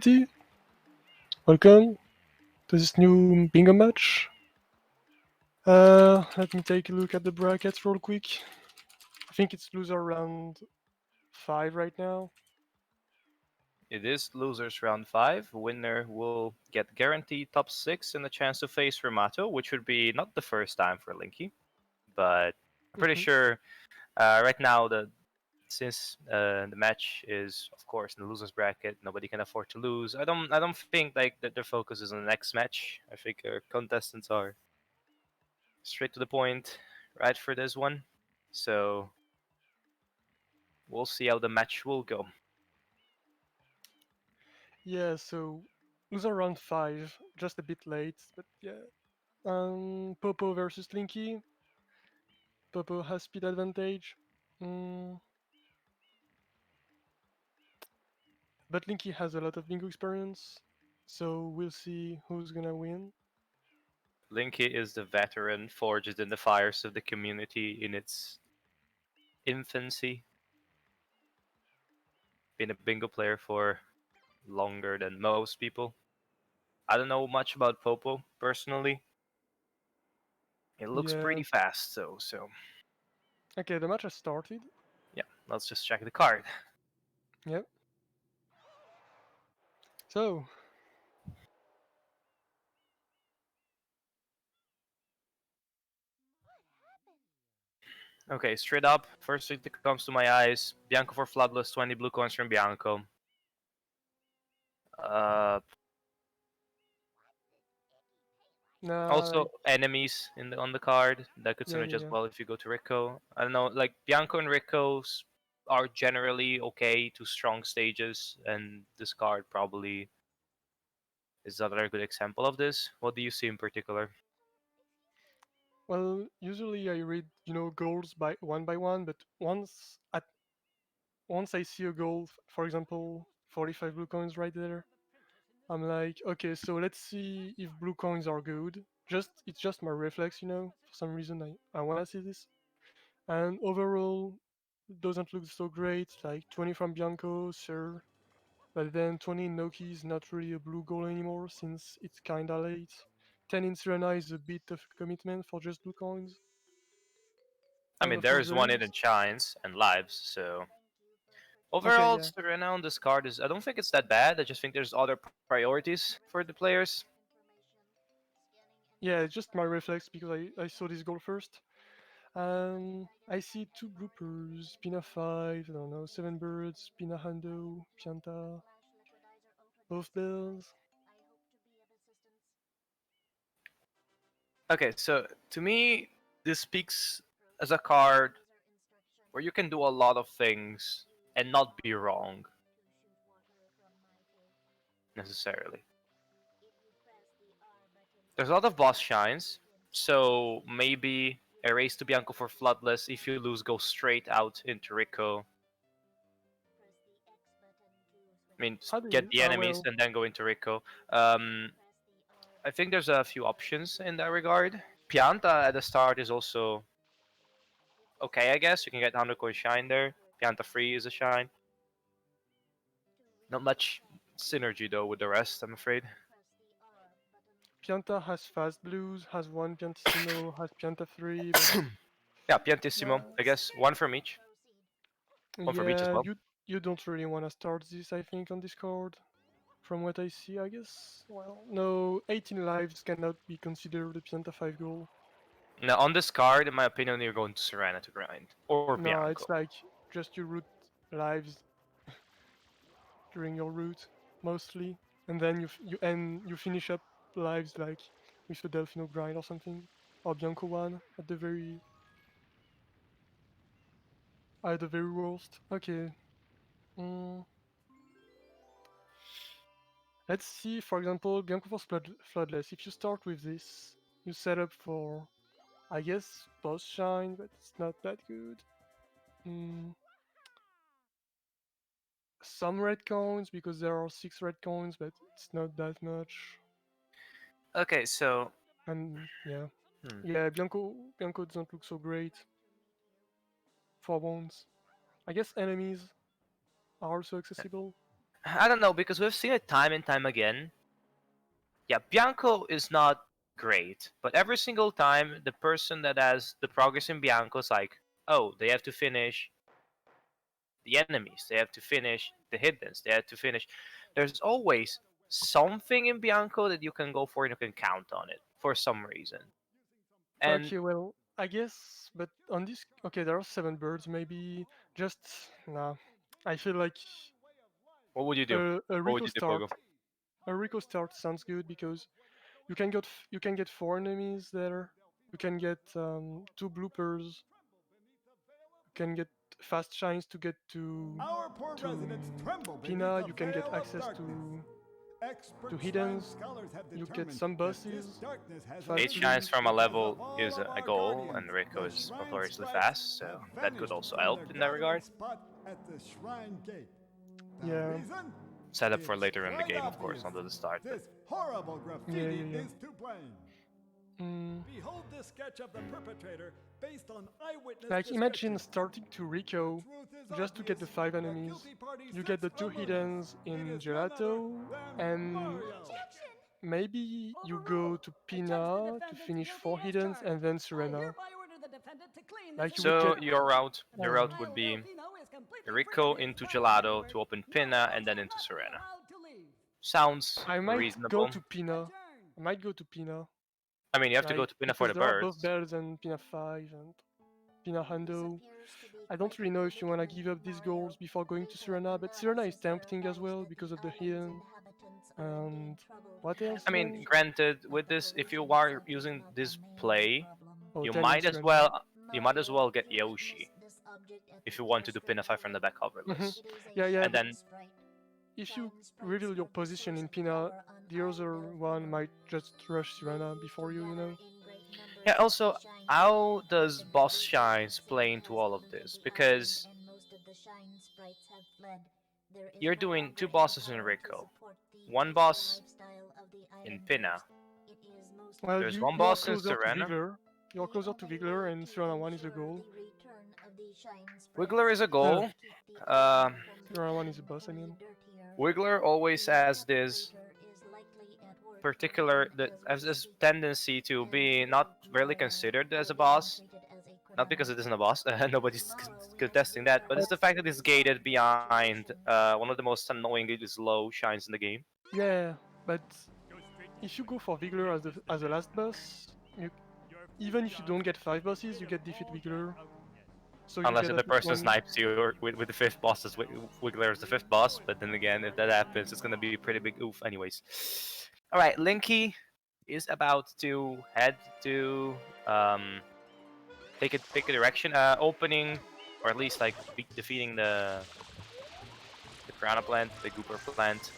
community. Welcome to this new bingo match. Let me take a look at the brackets real quick. I think it's loser round 5 right now. It is losers round 5. Winner will get guaranteed top 6 and a chance to face Remato, which would be not the first time for Linky. But I'm pretty Mhm. sure right now since the match is of course in the losers bracket, nobody can afford to lose. I don't think like that their focus is on the next match. I think our contestants are straight to the point, right for this one. So we'll see how the match will go. Yeah, so loser round 5, just a bit late, but yeah. Popo versus Linky. Popo has speed advantage. Mm, but Linky has a lot of bingo experience, so we'll see who's gonna win. Linky is the veteran forged in the fires of the community in its infancy. Been a bingo player for longer than most people. I don't know much about Popo personally. It looks Yeah. pretty fast though, so Okay, the match has started. yeah, let's just check the card. Yep. So, Okay, straight up, first thing that comes to my eyes, Bianco for Floodless, 20 blue coins from Bianco. Uh, nah, Also like, enemies on the card that could yeah, synergize yeah, as yeah. well if you go to Rico. I don't know, like Bianco and Rico's are generally okay to strong stages, and this card probably is another good example of this. What do you see in particular? Well, usually I read, goals by one, but once I see a goal, for example, 45 blue coins right there, I'm like, okay, so let's see if blue coins are good. It's just my reflex, For some reason, I wanna see this. And overall, it doesn't look so great. Like 20 from Bianco, sure. But then 20 in Noki is not really a blue goal anymore since it's kinda late. 10 in Serena is a bit of a commitment for just blue coins. I mean, For there is one rares, hidden shines and lives, so okay, overall, yeah. Serena on this card is. I don't think it's that bad. I just think there's other priorities for the players. Yeah, it's just my reflex because I saw this goal first. I see two bloopers, Pina 5, I don't know, 7 birds, Pina Hando, Pianta, both bells. Okay, so to me, this speaks as a card where you can do a lot of things and not be wrong necessarily. There's a lot of boss shines, so maybe a race to Bianco for Floodless. If you lose, go straight out into Rico. I mean, How do get you? the Ah, enemies well, and then go into Rico. Um, I think there's a few options in that regard. Pianta at the start is also okay, I guess. You can get 100 coin shine there. Pianta free is a shine. Not much synergy though with the rest, I'm afraid. Pianta has fast blues, has one Piantissimo, has Pianta 3, but Yeah, Piantissimo, uh, I guess. One from each. One from each as yeah, well. you don't really want to start this, I think, on Discord. From what I see, I guess. Well, no, 18 lives cannot be considered a Pianta 5 goal. Now, on this card, in my opinion, you're going to Serena to grind. Or No, Bianco. it's like just you root lives during your route mostly, and then you finish up lives like with a Delfino grind or something, or Bianco one at the very worst. Okay, mm, let's see. For example, Bianco for Floodless. If you start with this, you set up for, I guess, boss shine, but it's not that good. Mm, some red coins because there are 6 red coins, but it's not that much. Okay, so. And yeah, Hmm. yeah, Bianco doesn't look so great for once. I guess enemies are also accessible. I don't know because we've seen it time and time again. Yeah, Bianco is not great, but every single time the person that has the progress in Bianco is like, oh, they have to finish the enemies, they have to finish the hiddens, they have to finish. There's always something in Bianco that you can go for and you can count on it for some reason. And Okay, well, I guess, but on this, okay, there are 7 birds. Maybe just nah. I feel like what would you do? a What would Rico you do, start. Pogo? A Rico start sounds good because you can get 4 enemies there. You can get 2 bloopers. You can get fast shines to get Our poor residents to tremble beneath Pina. a You can get veil of access darkness. to Expert shrine hiddens. scholars have You get determined some that this bosses darkness has a 8 fast name shines loot. from a because level of all is of a our goal, guardians. and Rico The is shrine notoriously sprites fast, so have that could vanished also from their help in that gathering regard. spot at the shrine gate. The Yeah, reason? Set up for It's later in the quite game, of course, obvious. not at the start, but This horrible yeah, graffiti yeah, yeah. is to blame. Mm. Behold this sketch of the perpetrator based on eyewitness Like imagine description. starting to The Rico truth is just to get the obvious. 5 enemies. Guilty party You get sits the two aloof. hiddens It in is none other Gelato, than and Mario. maybe you go Overruled. to I judge the Pina to defendant finish guilty four as hiddens and charged. then I Serena. hereby order the defendant to clean this Like you would get, so embarrassing mess. your uh, route would Mario be Delfino is completely free Rico in his into private Gelato universe. to open No Pinna one and then will into not be Serena. allowed to leave. Sounds I might go reasonable. to Pina. Adjourn. I might go to Pina, I mean, you have to go like to Pinna for because the there are both birds. bells and Pina 5 and Pina This Hundo. appears to be I don't quite a really know if you want to predicament, give up these goals Mario. before going to Data Serena, but Serena is analysis tempting as verifies well that because the of the island's hidden. inhabitants are indeed And troubled. what else I again? mean, However, granted, the with this, if you population are itself is using not the this main play, problem. Oh, you then in might as Serena. well Mario, get can you Yoshi place this object at if the you want to do first Pinna 5 from the location? back cover Hmm. list, It is a Yeah, yeah, and but shine then sprite. if you Shine sprites reveal your are the position source in of Pina, power the other unrivaled one forever. might just rush They Serena need to before you, you gather know? in great numbers yeah. at the Also, shine gate. how does The boss deadly shines atmosphere play has into all of tainted this? the island, Because and most of the shine sprites have fled. There is you're no doing longer two any bosses in power to Rico, support the one peaceful boss lifestyle of the in islanders. Pinna. It is most Well, There's you one you are boss in closer to Serena. Vigler. You are the closer to only Vigler, way and to Serena 1 is the ensure goal. the return of the shine Wiggler sprites is a is Uh, goal. to keep the Uh, island from Serena 1 is becoming the boss, I any mean. dirtier. Wiggler always The has this perpetrator is likely at work particular again that as has we this speak. tendency to And be you, not really Mario, considered as are a being boss. treated as a Not criminal. because it isn't a boss, nobody's Tomorrow we must contesting that, but return it's the to fact the that it's baseline gated of the behind situation. one of the most annoyingly slow shines in the game. Yeah, but if you go for Vigler as the last boss, you, even if you don't get 5 bosses, you get defeat Vigler. So you Unless get if at the least person one. snipes you with the fifth boss as Wiggler is the fifth boss, but then again, if that happens, it's gonna be a pretty big oof anyways. Alright, Linky is about to head to um, take a direction, opening, or at least like defeating the Piranha plant, the Gooper plant.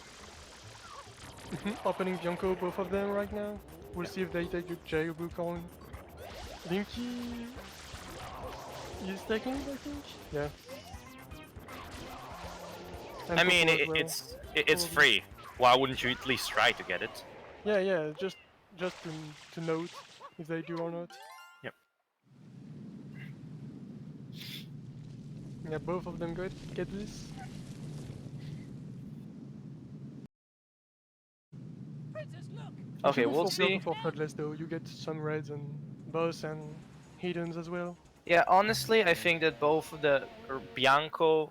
Opening Bianco, both of them right now. We'll Yeah. see if they take the J blue coin. Linky is taking it, I think. Yeah, and I mean, Popo as well, it's probably. free. Why wouldn't you at least try to get it? Yeah, yeah, just to note if they do or not. Yep. Yeah, both of them get this. If you Okay, go we'll for Bianco see. for Threadless though, you get some reds and boss and hiddens as well. Yeah, honestly, I think that both the Bianco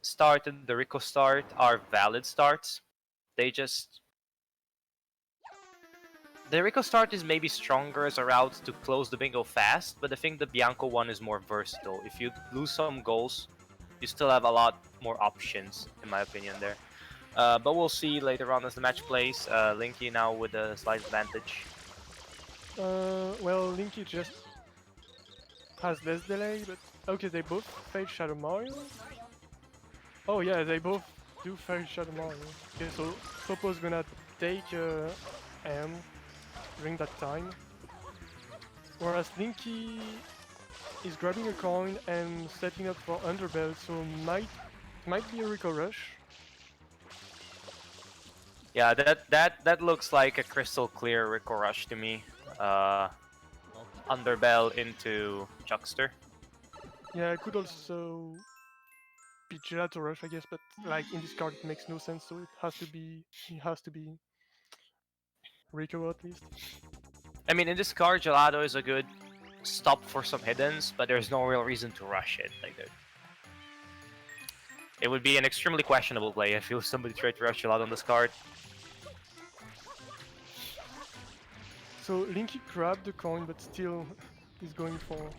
start and the Rico start are valid starts. They just the Rico start is maybe stronger as a route to close the bingo fast, but I think the Bianco one is more versatile. If you lose some goals, you still have a lot more options, in my opinion. There, but we'll see later on as the match plays. Linky now with a slight advantage. Well, Linky just has less delay, but okay, they both failed Shadow Mario. Oh yeah, they both do fail Shadow Mario. Okay, so Popo's gonna take M during that time, whereas Linky is grabbing a coin and setting up for Underbell, so might be a Rico Rush. Yeah, that looks like a crystal clear Rico Rush to me. Uh, Underbell into Chuckster. Yeah, I could also be Gelato Rush, I guess, but like in this card it makes no sense, so it has to be Rico at least. I mean, in this card, Gelato is a good stop for some hiddens, but there's no real reason to rush it. It would be an extremely questionable play if somebody tried to rush Gelato on this card. So Linky grabbed the coin, but still he's going for.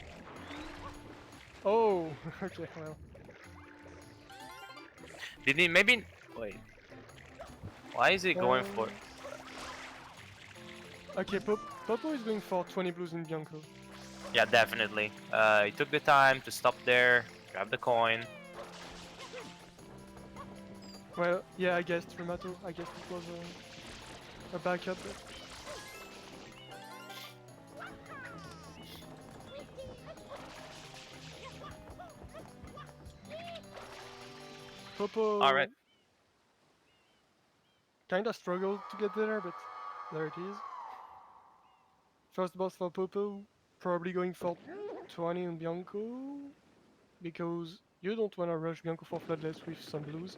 Oh, okay, well. Did he maybe wait? Why is he going for? Okay, Popo is going for 20 blues in Bianco. Yeah, definitely. He took the time to stop there, grab the coin. Well, yeah, I guessed Remato. I guess it was a backup. But... Popo All right. kinda struggled to get there, but there it is. First boss for Popo, probably going for 20 on Bianco, because you don't wanna rush Bianco for Floodless with some blues.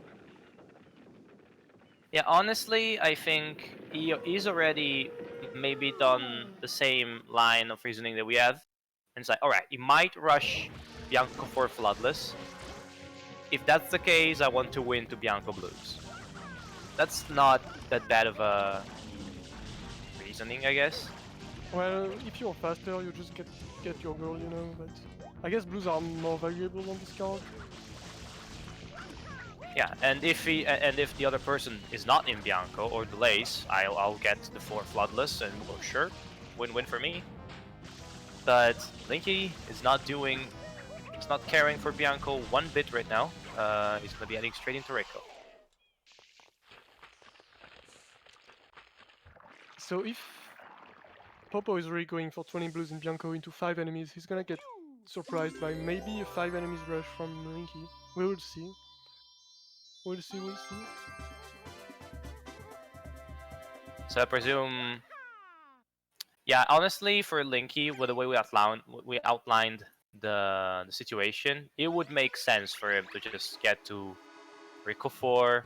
Yeah, honestly, I think he's already maybe done the same line of reasoning that we have. And it's like, alright, he might rush Bianco for Floodless. If that's the case, I want to win to Bianco Blues. That's not that bad of a reasoning, I guess. Well, if you're faster, you just get your goal, you know, but I guess blues are more valuable on this card. Yeah, and if the other person is not in Bianco or delays, I'll get the 4 Floodless and go sure, win-win for me. But Linky is not doing, he's not caring for Bianco one bit right now. He's gonna be heading straight into Rico. So if Popo is really going for 20 blues in Bianco into 5 enemies, he's gonna get surprised by maybe a 5 enemies rush from Linky. We will see. We'll see. So I presume, yeah, honestly, for Linky, with the way we outlined the situation, it would make sense for him to just get to Rico 4,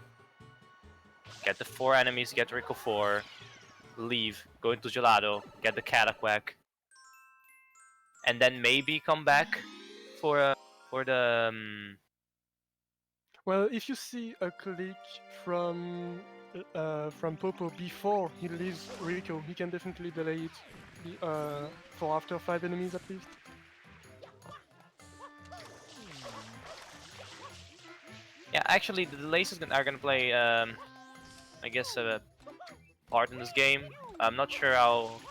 get the 4 enemies, get Rico 4, leave, go into Gelato, get the Cataquack, and then maybe come back for the. Well, if you see a click from Popo before he leaves Rico, he can definitely delay it for after 5 enemies at least. Yeah, actually, the delays are gonna play, I guess, a part in this game. I'm not sure how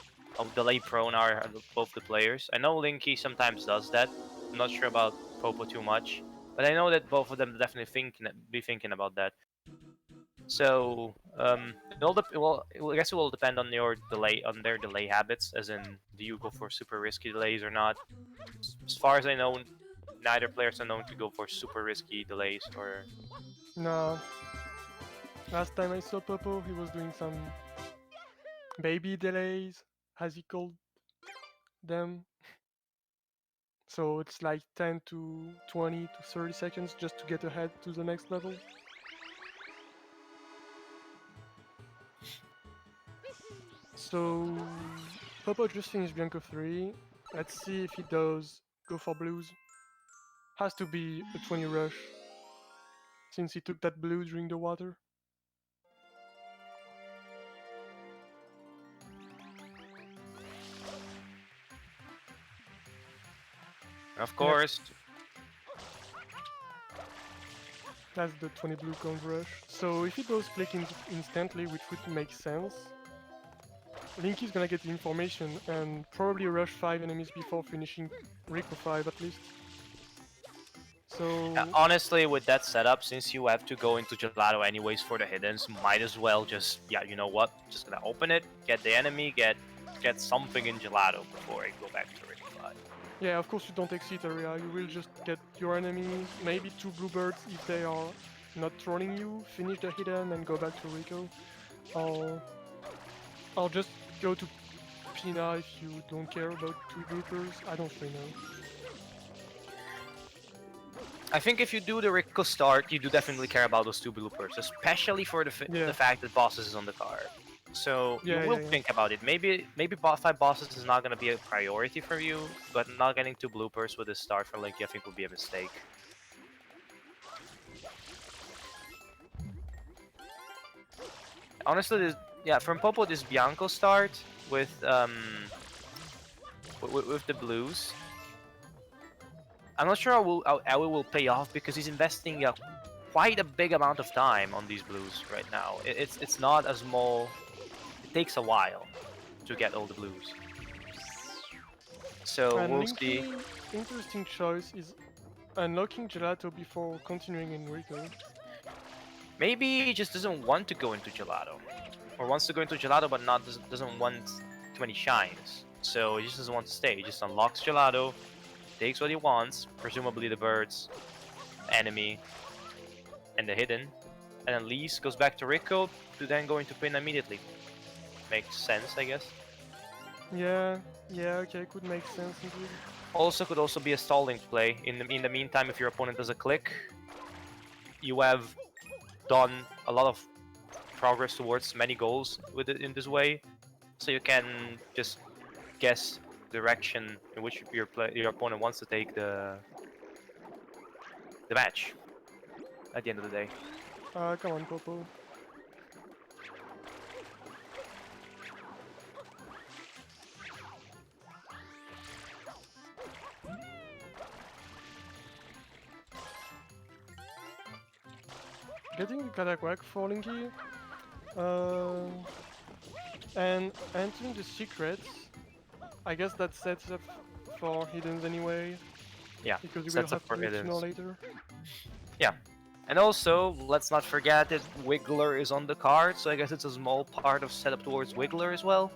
delay prone are both the players. I know Linky sometimes does that. I'm not sure about Popo too much, but I know that both of them definitely be thinking about that. So I guess it will depend on their delay habits. As in, do you go for super risky delays or not? As far as I know, neither players are known to go for super risky delays or. No. Last time I saw Popo, he was doing some baby delays, as he called them. So it's like 10 to 20 to 30 seconds just to get ahead to the next level. So Popo just finished Bianco 3. Let's see if he does go for blues. Has to be a 20 rush, since he took that blue during the water. Of course, That's the 20 blue coin rush. So if he goes click instantly, which would make sense, Linky's gonna get the information and probably rush 5 enemies before finishing Rico 5 at least. So honestly, with that setup, since you have to go into Gelato anyways for the hiddens, might as well just, yeah, you know what? Just gonna open it, get the enemy, get something in Gelato before I go back to Rico 5. yeah, of course you don't exit area, you will just get your enemies, maybe 2 bluebirds if they are not trolling you, finish the hidden and go back to Rico. Or just go to Pina if you don't care about 2 groupers, I don't really know. I think if you do the Rico start, you do definitely care about those two bloopers, especially for the Yeah, fact that bosses is on the card. So you yeah, will yeah, yeah. think about it. Maybe 5 bosses is not gonna be a priority for you, but not getting two bloopers with a start for Linky, I think would be a mistake. Honestly, yeah, from Popo this Bianco start with the blues. I'm not sure how it will pay off because he's investing quite a big amount of time on these blues right now. It's not a small. It takes a while to get all the blues. So And we'll see. Linky, interesting choice is unlocking Gelato before continuing in Rico. Maybe he just doesn't want to go into Gelato, or wants to go into Gelato but not doesn't want too many shines. So he just doesn't want to stay. He just unlocks Gelato, takes what he wants, presumably the birds, enemy, and the hidden, and then leaves, goes back to Rico to then go into Pin immediately. Makes sense, I guess. Yeah, yeah, okay, could make sense indeed. Also, could also be a stalling play. In the meantime, if your opponent does a click, you have done a lot of progress towards many goals with it in this way, so you can just guess direction in which your opponent wants to take the match at the end of the day. Come on, Popo. Getting the Katakwack for Linky. Uh, and entering the secrets. I guess that sets up for hiddens anyway, Yeah, because you will sets up have to for do it sooner or hitters. later. Yeah. And also, let's not forget that Wiggler is on the card, so I guess it's a small part of setup towards Wiggler as well.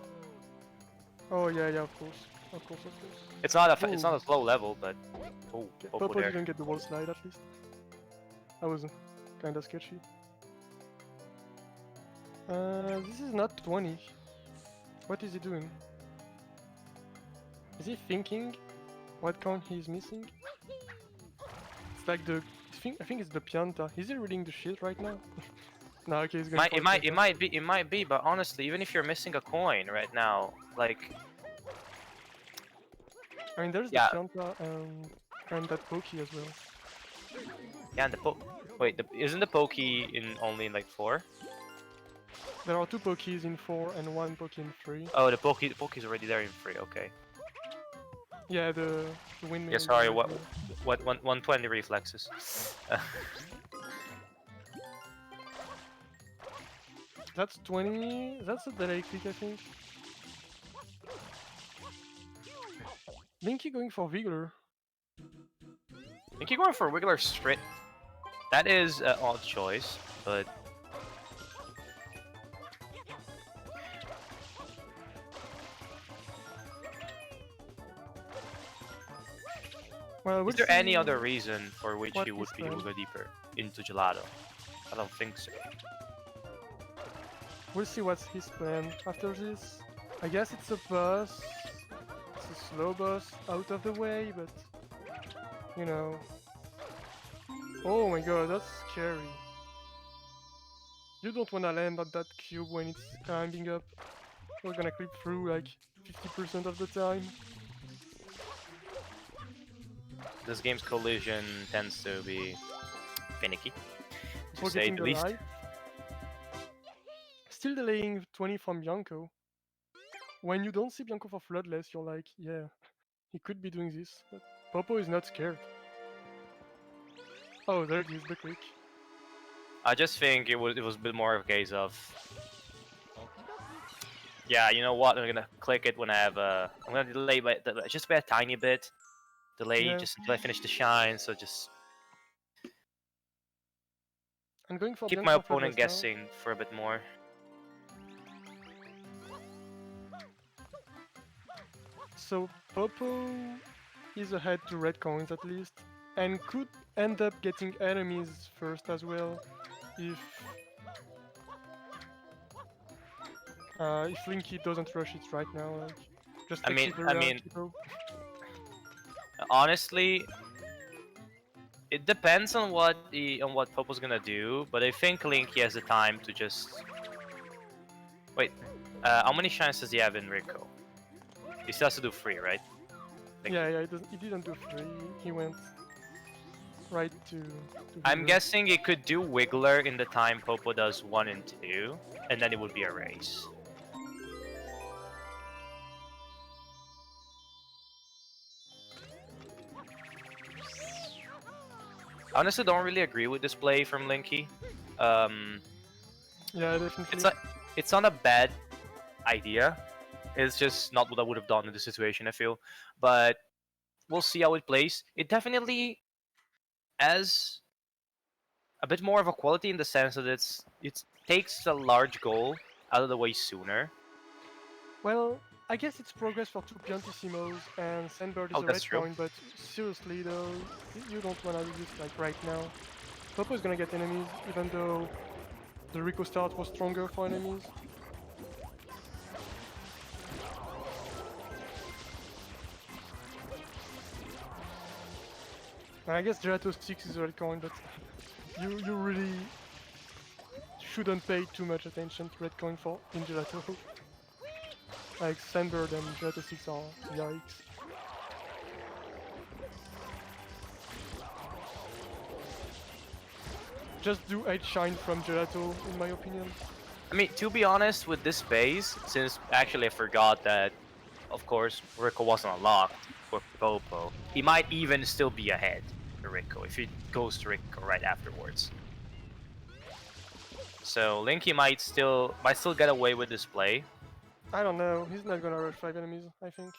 Oh yeah, yeah, of course, of course, of course. It's not a slow level, but oh, Okay, Popo Popo there. didn't get the wall slide at least. That was kinda sketchy. This is not 20. What is he doing? Is he thinking what count he is missing? It's like I think it's the Pianta. Is he reading the shit right now? No, okay, he's going Might for it the might it Pianta. might be, but honestly, even if you're missing a coin right now, like I mean, there's the yeah, Pianta and that Pokey as well. yeah, and the wait, isn't the Pokey in only in like 4? There are two Pokeys in 4 and one Pokey in 3. Oh, the Pokey's already there in 3. Okay. Yeah, the windmill Yeah, is sorry. already there. What 120 reflexes? That's 20. That's a delay click, I think. Linky going for Vigor. I think you're going for Wiggler straight. That is an odd choice, but Well, we'll is there any see other reason for which what you would is you would done. go deeper into Gelato? I don't think so. We'll see what's his plan after this. I guess it's a boss. It's a slow boss out of the way, but you know. Oh my god, that's scary. You don't wanna land on that cube when it's climbing up. You're gonna clip through like 50% of the time. This game's collision tends to be finicky, to For say getting the the least. life. Still delaying 20 from Bianco. When you don't see Bianco for Floodless, you're like, yeah, he could be doing this, but Popo is not scared. Oh, there it is, the click. I just think it was a bit more of a case of, yeah, you know what? I'm gonna click it when I have I'm gonna delay just by a tiny bit. Delay Yeah, just until I finish the shine. So just I'm going for keep Bianco my for opponent Floodless now. guessing for a bit more. So Popo is ahead to red coins at least, and could end up getting enemies first as well if Linky doesn't rush it right now. Like, just I mean, exit I area, mean, Kito. honestly, It depends on what Popo's gonna do, but I think Linky has the time to just wait. How many shines does he have in Rico? He still has to do 3, right? Like, Yeah, yeah, he didn't do 3. He went right to I'm Vigor. guessing he could do Wiggler in the time Popo does 1 and 2, and then it would be a race. I honestly don't really agree with this play from Linky. Um, Yeah, definitely. it's not a bad idea. It's just not what I would have done in this situation, I feel. But we'll see how it plays. It definitely has a bit more of a quality in the sense that it takes a large goal out of the way sooner. Well, I guess it's progress for 2 Piantissimos, and Sandbird is Oh, a that's red true. coin, but seriously though, you don't wanna do this like right now. Popo is gonna get enemies, even though the Rico start was stronger for enemies. And I guess Gelato 6 is a red coin, but you really shouldn't pay too much attention to red coin for in Gelato. Like Sandbird and Gelato 6 are yikes. Just do 8 shine from Gelato, in my opinion. I mean, to be honest, with this base, since actually I forgot that, of course, Rico wasn't unlocked for Popo, he might even still be ahead of Rico if he goes to Rico right afterwards. So Linky might still get away with this play. I don't know, he's not gonna rush 5 enemies, I think.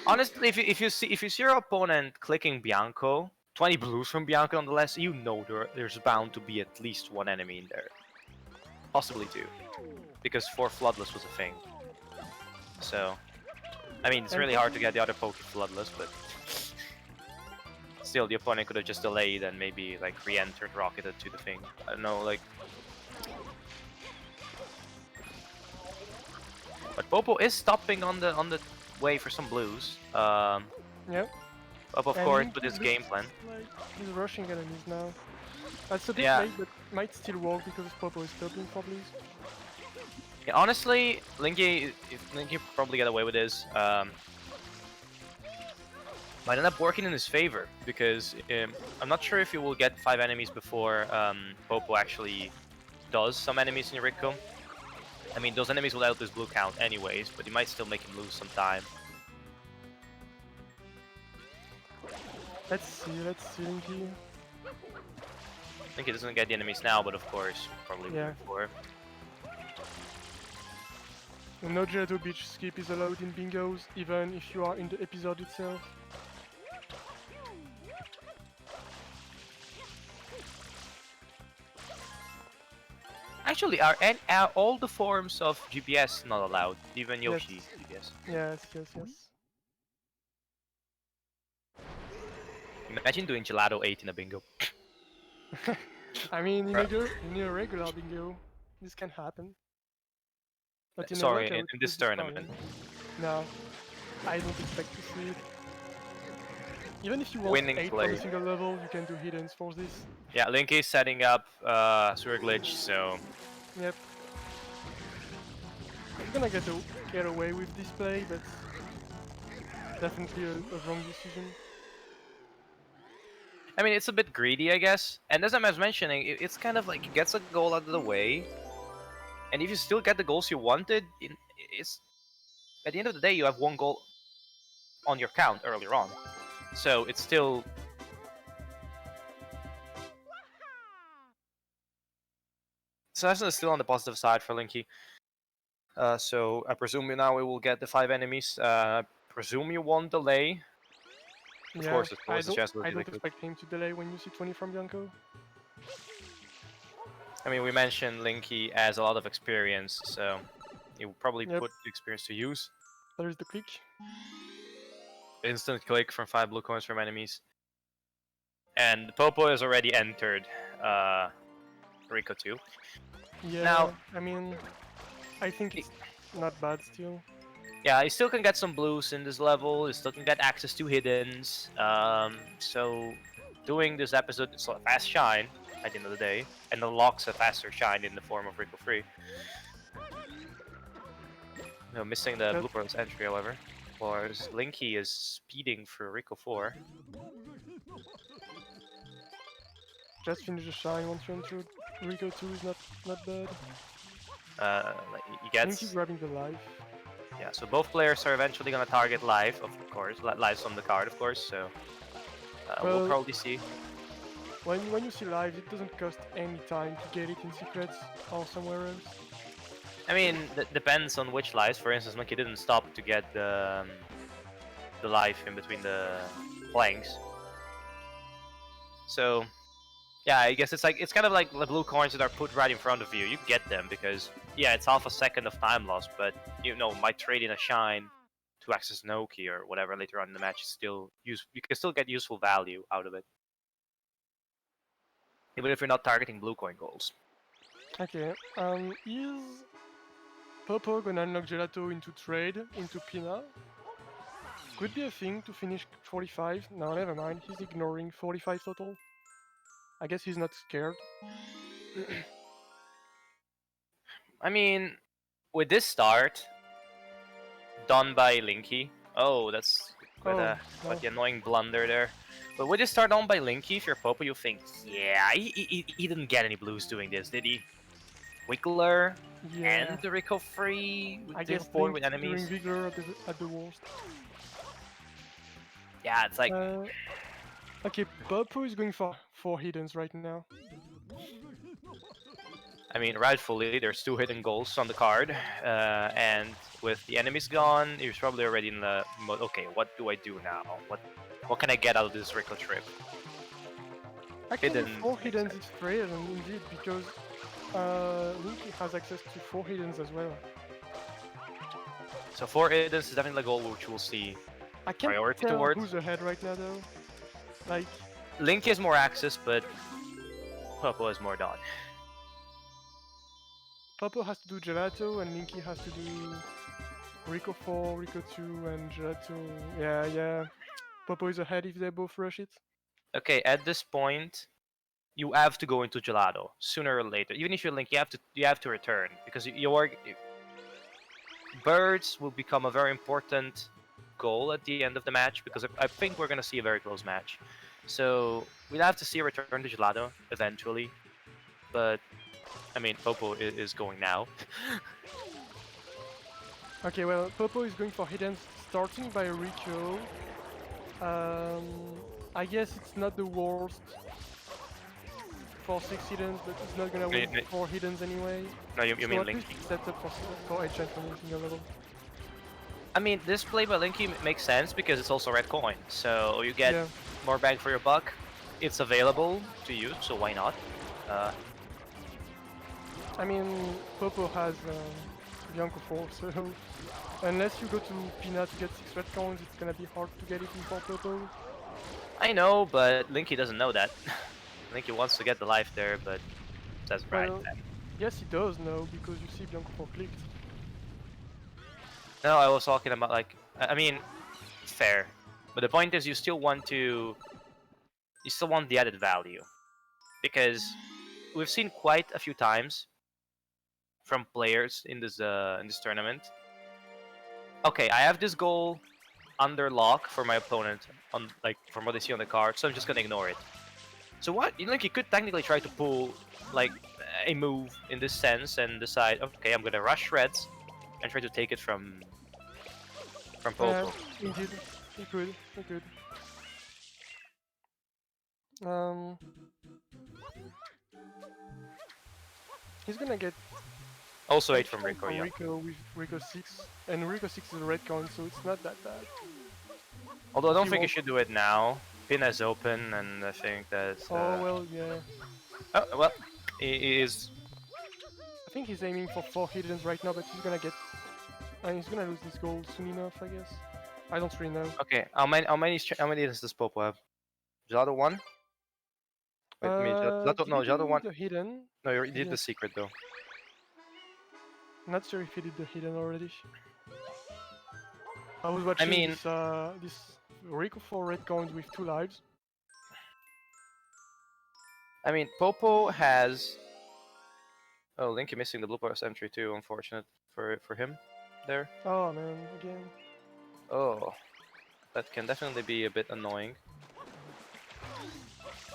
Honestly, if you see your opponent clicking Bianco, 20 blues from Bianco nonetheless, you know there's bound to be at least 1 enemy in there, possibly 2, because 4 Floodless was a thing. So, I mean, it's really hard to get the other Poke Floodless, but still, the opponent could have just delayed and maybe like re-entered, rocketed to the thing. I don't know, like. But Popo is stopping on the way for some blues. Yep. Up of And course Linky with his looks game plan. like he's rushing enemies now. That's a bit Yeah. late, but might still work because Popo is stopping for blues. Yeah, honestly, Linky probably get away with this. Might end up working in his favor because I'm not sure if he will get 5 enemies before Popo actually does some enemies in Rico. I mean, those enemies will help his blue count anyways, but he might still make him lose some time. Let's see, Linky. I think he doesn't get the enemies now, but of course, probably Yeah. before. No Gelato Beach skip is allowed in bingos, even if you are in the episode itself. Actually, are all the forms of GPS not allowed? Even Yoshi's GPS. Yes, yes, yes. Imagine doing Gelato 8 in a bingo. I mean, in a regular bingo, this can happen. But in a Sorry, local, in this it's fine. tournament. No, I don't expect to see it. Even if you want Winning 8 play. on a single level, you can do hiddens for this. Yeah, Link is setting up Sewer Glitch, so Yep. He's gonna get away with this play, but definitely a wrong decision. I mean, it's a bit greedy, I guess. And as I was mentioning, it's kind of like he gets a goal out of the way, and if you still get the goals you wanted, it's at the end of the day you have 1 goal on your count earlier on, so it's still. So that's still on the positive side for Linky. So I presume now we will get the 5 enemies. Presume you won't delay. Of Yeah, course, there's always a chance I they don't could. expect him to delay when you see 20 from Bianco. I mean, we mentioned Linky has a lot of experience, so he will probably Yep. put the experience to use. There's the click. Instant click from 5 blue coins from enemies. And Popo has already entered Rico 2. Yeah, Now- I mean, I think it's not bad still. Yeah, you still can get some blues in this level. You still can get access to hiddens. So doing this episode is a fast shine at the end of the day, and unlocks a faster shine in the form of Rico Free. No, missing the Just, Blue entry, however. Whereas Linky is speeding for Rico 4. just finish the shine once you enter. Rico 2 is not bad. Like he Linky gets. grabbing the life. Yeah, so both players are eventually gonna target live, of course. Live's on the card, of course. So we'll Well, probably see. when you see live, it doesn't cost any time to get it in secrets or somewhere else. I mean, depends on which lives. For instance, Linky didn't stop to get the life in between the planks. So yeah, I guess it's kind of like the blue coins that are put right in front of you. You get them because yeah, it's half a second of time loss, but you know, might trade in a shine to access Noki or whatever later on in the match. Is still you can still get useful value out of it, even if you're not targeting blue coin goals. Okay. Is Popo gonna unlock Gelato into trade into Pina? Could be a thing to finish 45. No, never mind. He's ignoring 45 total. I guess he's not scared. I mean, with this start done by Linky. Oh, that's Oh, quite no. the annoying blunder there. But with this start done by Linky, if you're Popo, you think, yeah, he didn't get any blues doing this, did he? Wiggler Yeah. and the Rico free I taking guess forward Link with doing enemies. Vigor at the worst. Yeah, it's like Okay, Popo is going for 4 hiddens right now. I mean, rightfully, there's 2 hidden goals on the card, and with the enemies gone, you're probably already in the mode. Okay, what do I do now? What can I get out of this Rico trip? Actually, Hidden 4 makes hiddens sense. is fair indeed because Link has access to 4 hiddens as well. So 4 hiddens is definitely a goal which we'll see I can't priority tell towards. who's ahead right now though. Like, Link has more access, but Popo has more done. Popo has to do Gelato and Linky has to do Rico 4, Rico 2, and Gelato. Yeah. Popo is ahead if they both rush it. Okay, at this point, you have to go into Gelato sooner or later. Even if you're Link, you have to return because your birds will become a very important goal at the end of the match because I think we're gonna see a very close match. So we'll have to see a return to Gelato eventually, but I mean Popo is going now. Okay, well, Popo is going for hiddens starting by Rico. I guess it's not the worst for 6 hiddens, but he's not gonna win No, 4 hiddens anyway. no, you So mean at least Linky. it's set up for HN from the single level. I mean, this play by Linky makes sense because it's also red coin, so you get Yeah. more bang for your buck. It's available to use, so why not? I mean, Popo has Bianco 4, so unless you go to Pina to get 6 red coins, it's gonna be hard to get it in for Popo. I know, but Linky doesn't know that. Linky wants to get the life there, but says right. Well, yes, he does know because you see Bianco 4 clicked. No, I was talking about like I mean, fair, but the point is you still want the added value because we've seen quite a few times from players in this tournament. Okay, I have this goal under lock for my opponent on like from what they see on the card, so I'm just gonna ignore it. So what? You know, like you could technically try to pull like a move in this sense and decide, okay, I'm gonna rush reds and try to take it from Popo. Indeed, he could. Um, he's gonna get Also 8 8 from Rico, yeah. Rico with Rico 6, and Rico 6 is a red coin, so it's not that bad. Although I don't He think you won't- should do it now. Pin is open, and I think that. Oh well, yeah. Oh well, he is. I think he's aiming for 4 hiddens right now, but he's gonna get. He's gonna lose this goal soon enough, I guess. I don't really know. Okay, how many does this Popo have? Gelato 1? Wait, I mean, Gelato, no, Did he Gelato do 1. the hidden? No, you did the Yes. secret though. Not sure if he did the hidden already. I was I watching mean, this Rico for red coins with 2 lives. Popo has. Oh, Linky missing the blue pass entry too. Unfortunate for him, there. Oh man, again. Oh, that can definitely be a bit annoying.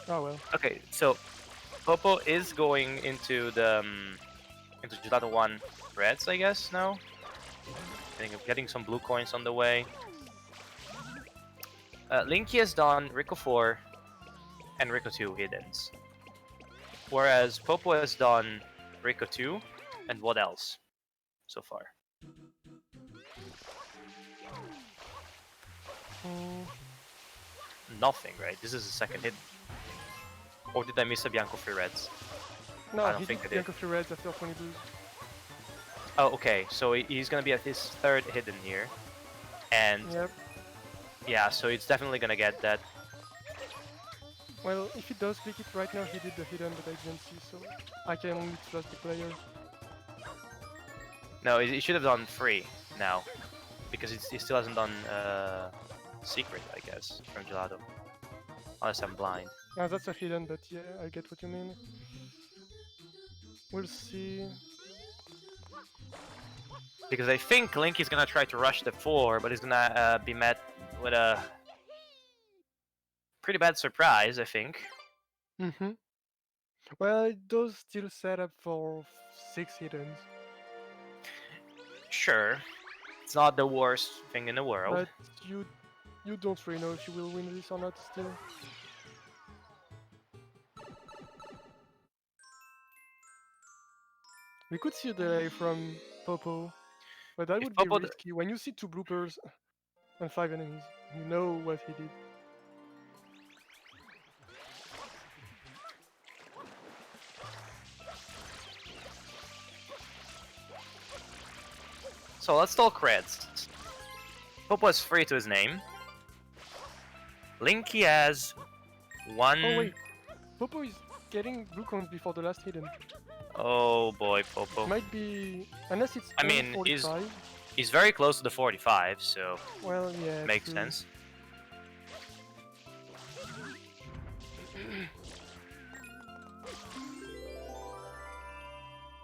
Oh well. Okay, so Popo is going into the into Gelato 1 Reds, I guess now. Getting some blue coins on the way. Linky has done Rico 4 and Rico 2 hiddens. Whereas Popo has done Rico 2 and what else so far? Mm, Nothing, right? This is the second hidden. Or did I miss a Bianco Free Reds? no, I don't he think I did did. Bianco 3 reds after 20 blues. Oh, okay. So he's gonna be at his third hidden here. And Yep. yeah, so it's definitely gonna get that. Well, if he does click it right now, he did the hidden, but I didn't see, so I can only trust the player. No, he should have done free now. Because he still hasn't done secret, I guess, from Gelato. Unless I'm blind. Yeah, that's a hidden, but yeah, I get what you mean. We'll see. Because I think Linky's gonna try to rush the 4, but he's gonna be met with a pretty bad surprise, I think. Mm-hmm. Well, it does still set up for 6 hiddens, Sure, it's not the worst thing in the world. but you don't really know if you will win this or not still. We could see a delay from Popo, but that If would be Popo, risky. When you see 2 bloopers and 5 enemies, you know what he did. so let's talk Reds. Popo is free to his name. Linky has one. Oh wait, Popo is getting blue coins before the last hidden. Oh boy, Popo. Might be, unless it's I only mean, 45. He's very close to the 45, so Well, yeah, makes true. sense.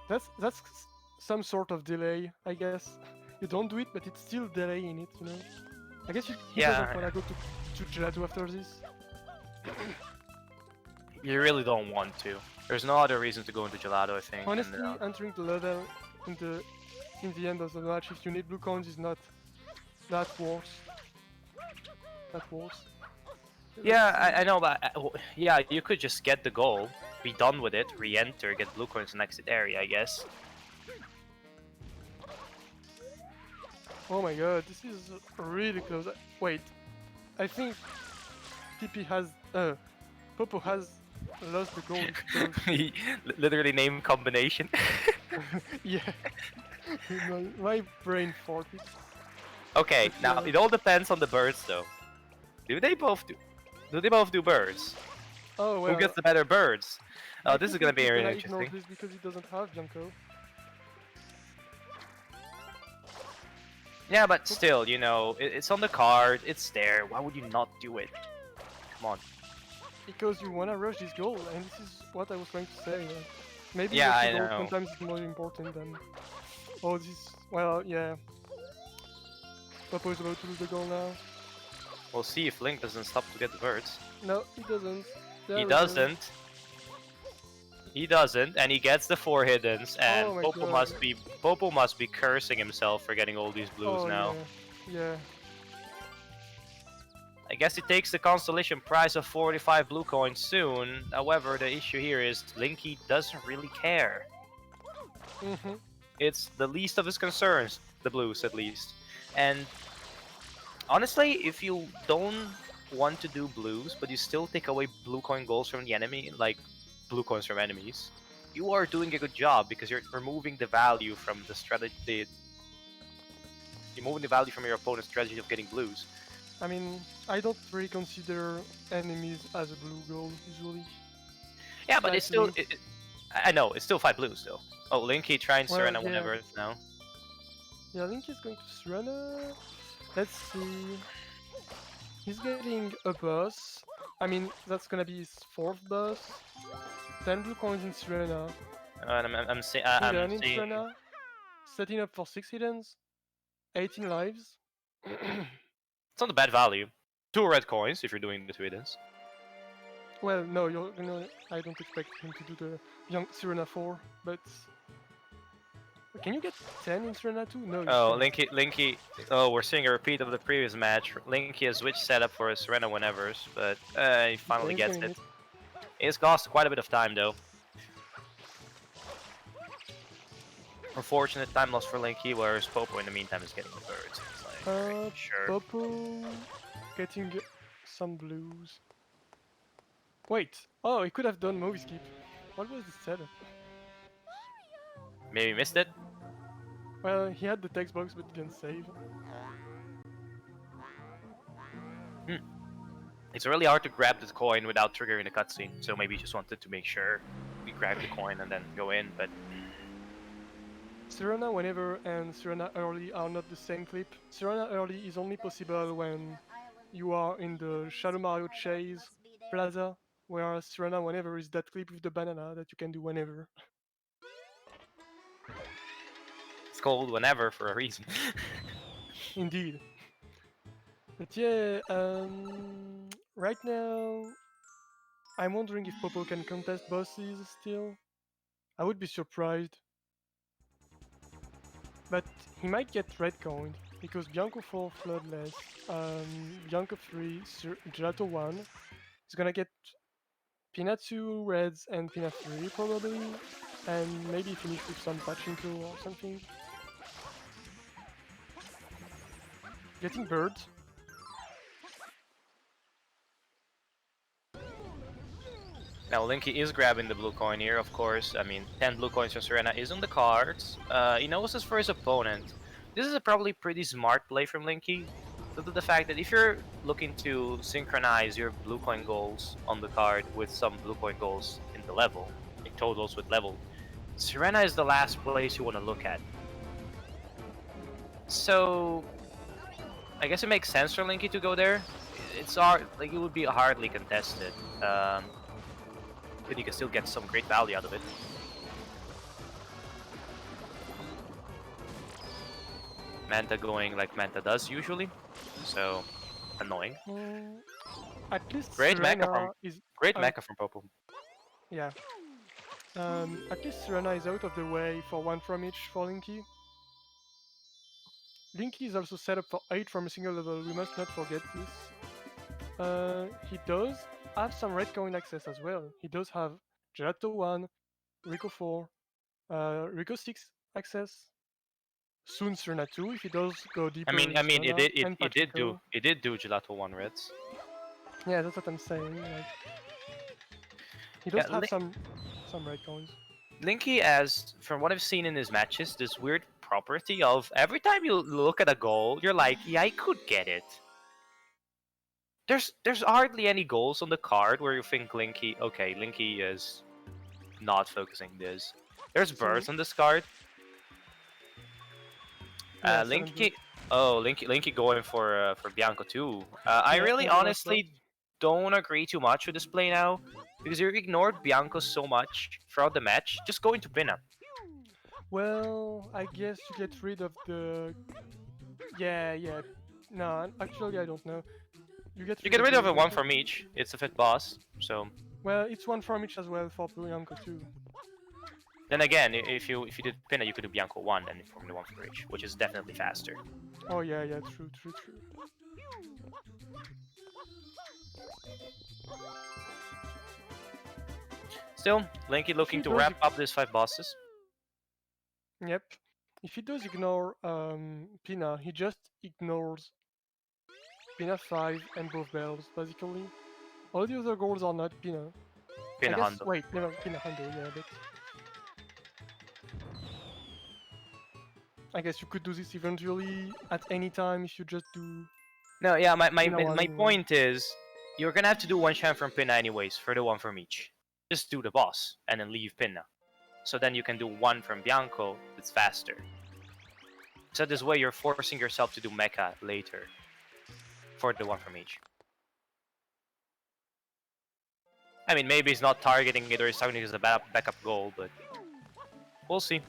That's some sort of delay, I guess. You don't do it, but it's still delay in it, you know. I guess he Yeah. doesn't wanna go to Gelato after this. You really don't want to. There's no other reason to go into Gelato, I think. Honestly, and, entering the level in the end of the match, if you need blue coins, is not that worse. That worse. yeah, I know, but yeah, you could just get the goal, be done with it, re-enter, get blue coins and exit area, I guess. Oh my god, this is really close. Wait, I think TP has Popo has lost the goal because Literally name combination. yeah, my brain farted. Okay, But, now yeah. it all depends on the birds, though. Do they both do birds? Oh well. Who gets the better birds? I Oh, this is think gonna be he's very gonna ignore interesting. this because he doesn't have Bianco. Yeah, but still, you know, it's on the card, it's there. Why would you not do it? Come on. Because you wanna rush this goal, and this is what I was trying to say. Maybe Yeah, rushing I goal know. sometimes is more important than. Oh, this. Well, yeah. Popo is about to lose the goal now. We'll see if Link doesn't stop to get the birds. No, he doesn't. There He we go. doesn't. He doesn't, and he gets the 4 hiddens, and Oh my Popo God. must be cursing himself for getting all these blues Oh now. yeah. Yeah. I guess he takes the consolation prize of 45 blue coins soon. However, the issue here is Linky doesn't really care. Mhm. It's the least of his concerns, the blues at least. And honestly, if you don't want to do blues, but you still take away blue coin goals from the enemy, like blue coins from enemies, you are doing a good job because you're removing the value from the strategy. You're moving the value from your opponent's strategy of getting blues. I mean, I don't really consider enemies as a blue goal usually. Yeah, but it's still. Link. I know it's still 5 blues though. Oh, Linky trying Well, Serena yeah. whenever it's now. Yeah, Link is going to Serena. Let's see. He's getting a boss. I mean, that's gonna be his fourth boss. 10 blue coins in Serena. I'm Hidden in seeing. Serena. Setting up for 6 hiddens. 18 lives. It's not a bad value. 2 red coins if you're doing the 2 hiddens. Well, no, I don't expect him to do the young Serena 4, but can you get 10 in Serena 2? No, you Oh, can't. Linky. Oh, we're seeing a repeat of the previous match. Linky has switched setup for his Serena whenever's, but he finally Okay, he's gets getting it. it. It's cost quite a bit of time though. Unfortunate time loss for Linky, whereas Popo in the meantime is getting the birds. It's like, alright, sure. Popo getting some blues. Wait, oh, he could have done movie skip. What was the setup? Maybe missed it. Well, he had the text box but didn't save. It's really hard to grab the coin without triggering the cutscene, so maybe he just wanted to make sure we grab the coin and then go in, but Serena whenever and Serena early are not the same clip. Serena early is only possible when you are in the Shadow Mario Chase Plaza, whereas Serena whenever is that clip with the banana that you can do whenever. it's called whenever for a reason. Indeed. But yeah, right now I'm wondering if Popo can contest bosses still. I would be surprised. But he might get red coined because Bianco 4 Floodless, Bianco 3 Gelato 1 is gonna get Pina 2 reds and Pina 3 probably, and maybe finish with some Pachinko or something. Getting birds. Now Linky is grabbing the blue coin here, of course. I mean, 10 blue coins from Serena is on the cards. He knows this for his opponent. This is a probably pretty smart play from Linky. Due to the fact that if you're looking to synchronize your blue coin goals on the card with some blue coin goals in the level, like totals with level, Serena is the last place you want to look at. So, I guess it makes sense for Linky to go there. It's hard, like it would be hardly contested. But you can still get some great value out of it. Manta going like Manta does usually, so annoying. At least Great Serena mecha from is great out. mecha from Popo. Yeah. At least Serena is out of the way for one from each for Linky. Linky is also set up for 8 from a single level, we must not forget this. He does have some red coin access as well. He does have Gelato 1, Rico 4, Rico 6 access. Soon Serena 2 if he does go deeper in I mean, Serena, and Pachinko. it did do Gelato 1 reds. Yeah, that's what I'm saying. Like, he Yeah, does have some red coins. Linky has, from what I've seen in his matches, this weird property of every time you look at a goal, you're like, yeah, I could get it. There's hardly any goals on the card where you think Linky, okay, Linky is not focusing this. There's birds on this card. Yeah, Linky, oh, Linky going for Bianco too. I Yeah, really in the last honestly don't agree too much with this play now, because you ignored Bianco so much throughout the match. Just go into Pina. Well, I guess you get rid of the. Yeah. No, actually, I don't know. You get Rid of the it one from each. It's a fit boss, so. Well, it's one from each as well for Bianco too. Then again, if you did Pina, you could do Bianco 1 and inform the 1 for each, which is definitely faster. Oh yeah, true. Still, Linky looking to wrap up these 5 bosses. Yep. If he does ignore Pina, he just ignores Pina 5 and both bells, basically. All the other goals are not Pina. Pina Hondo. Wait, never Pina Hondo, yeah, but... I guess you could do this eventually at any time if you just do... No, yeah, my Pina point is, you're gonna have to do 1 champ from Pina anyways, for the 1 from each. Just do the boss, and then leave Pina. So then you can do 1 from Bianco, it's faster. So this way, you're forcing yourself to do mecha later for the one from each. I mean, maybe he's not targeting it or he's targeting it as a backup goal, but we'll see.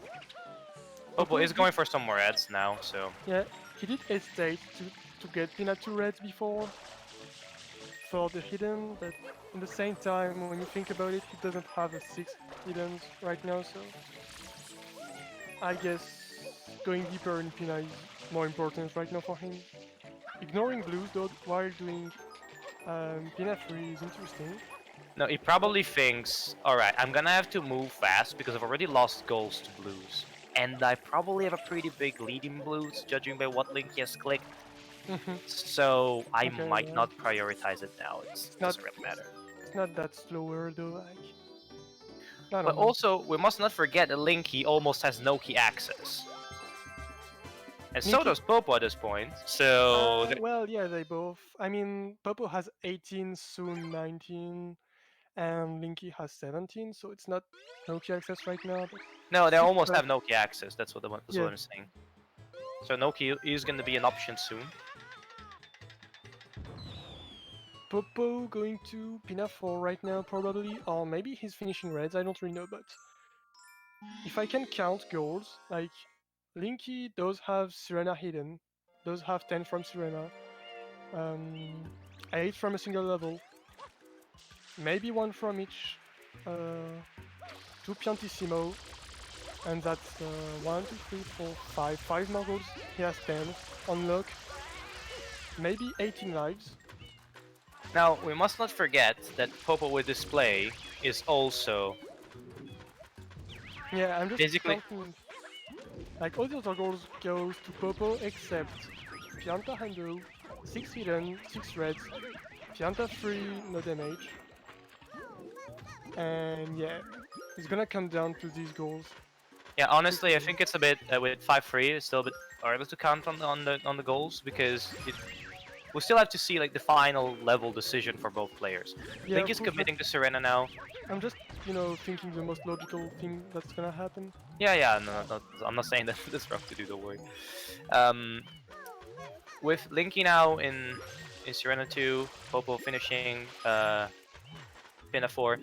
Popo is going for some more ads now, so... Yeah, he did hesitate to get Peanut 2 reds before for the hidden, but at the same time, when you think about it, he doesn't have a 6 hiddens right now, so I guess going deeper in Pina is more important right now for him. Ignoring blues though while doing Pina 3 is interesting. No, he probably thinks, alright, I'm gonna have to move fast because I've already lost goals to blues. And I probably have a pretty big lead in blues, judging by what link he has clicked. So I Okay, might yeah. not prioritize it now. It doesn't really matter. It's not that slower though, like... I But don't know. also, we must not forget that Linky almost has no key access. And so Linky- does Popo at this point, so... well, yeah, they both. I mean, Popo has 18, soon 19, and Linky has 17, so it's not Nokia access right now. But No, they six almost reds- have no key access, that's what Yeah. I'm saying. So no key is going to be an option soon. Popo going to Pina 4 right now, probably, or maybe he's finishing reds, I don't really know, but if I can count goals, like, Linky does have Sirena hidden, does have 10 from Sirena, 8 from a single level, maybe 1 from each, 2 Piantissimo, and that's 1, 2, 3, 4, 5, 5 more goals, he has 10, unlock, maybe 18 lives. Now, we must not forget that Popo with display is also... Yeah, I'm just Basically- counting. Like all the other goals goes to Popo except Pianta Hando, 6 hidden, 6 reds, Pianta 3, no damage. And yeah, it's gonna come down to these goals. Yeah, honestly, I think it's a bit with 5-3. It's still a bit harder to count on the goals because we still have to see like the final level decision for both players. Yeah, Link is of course, committing to Serena now. I'm just, thinking the most logical thing that's gonna happen. Yeah, no, I'm not saying that that's wrong to do. Don't worry. With Linky now in Serena 2, Popo finishing Pina 4.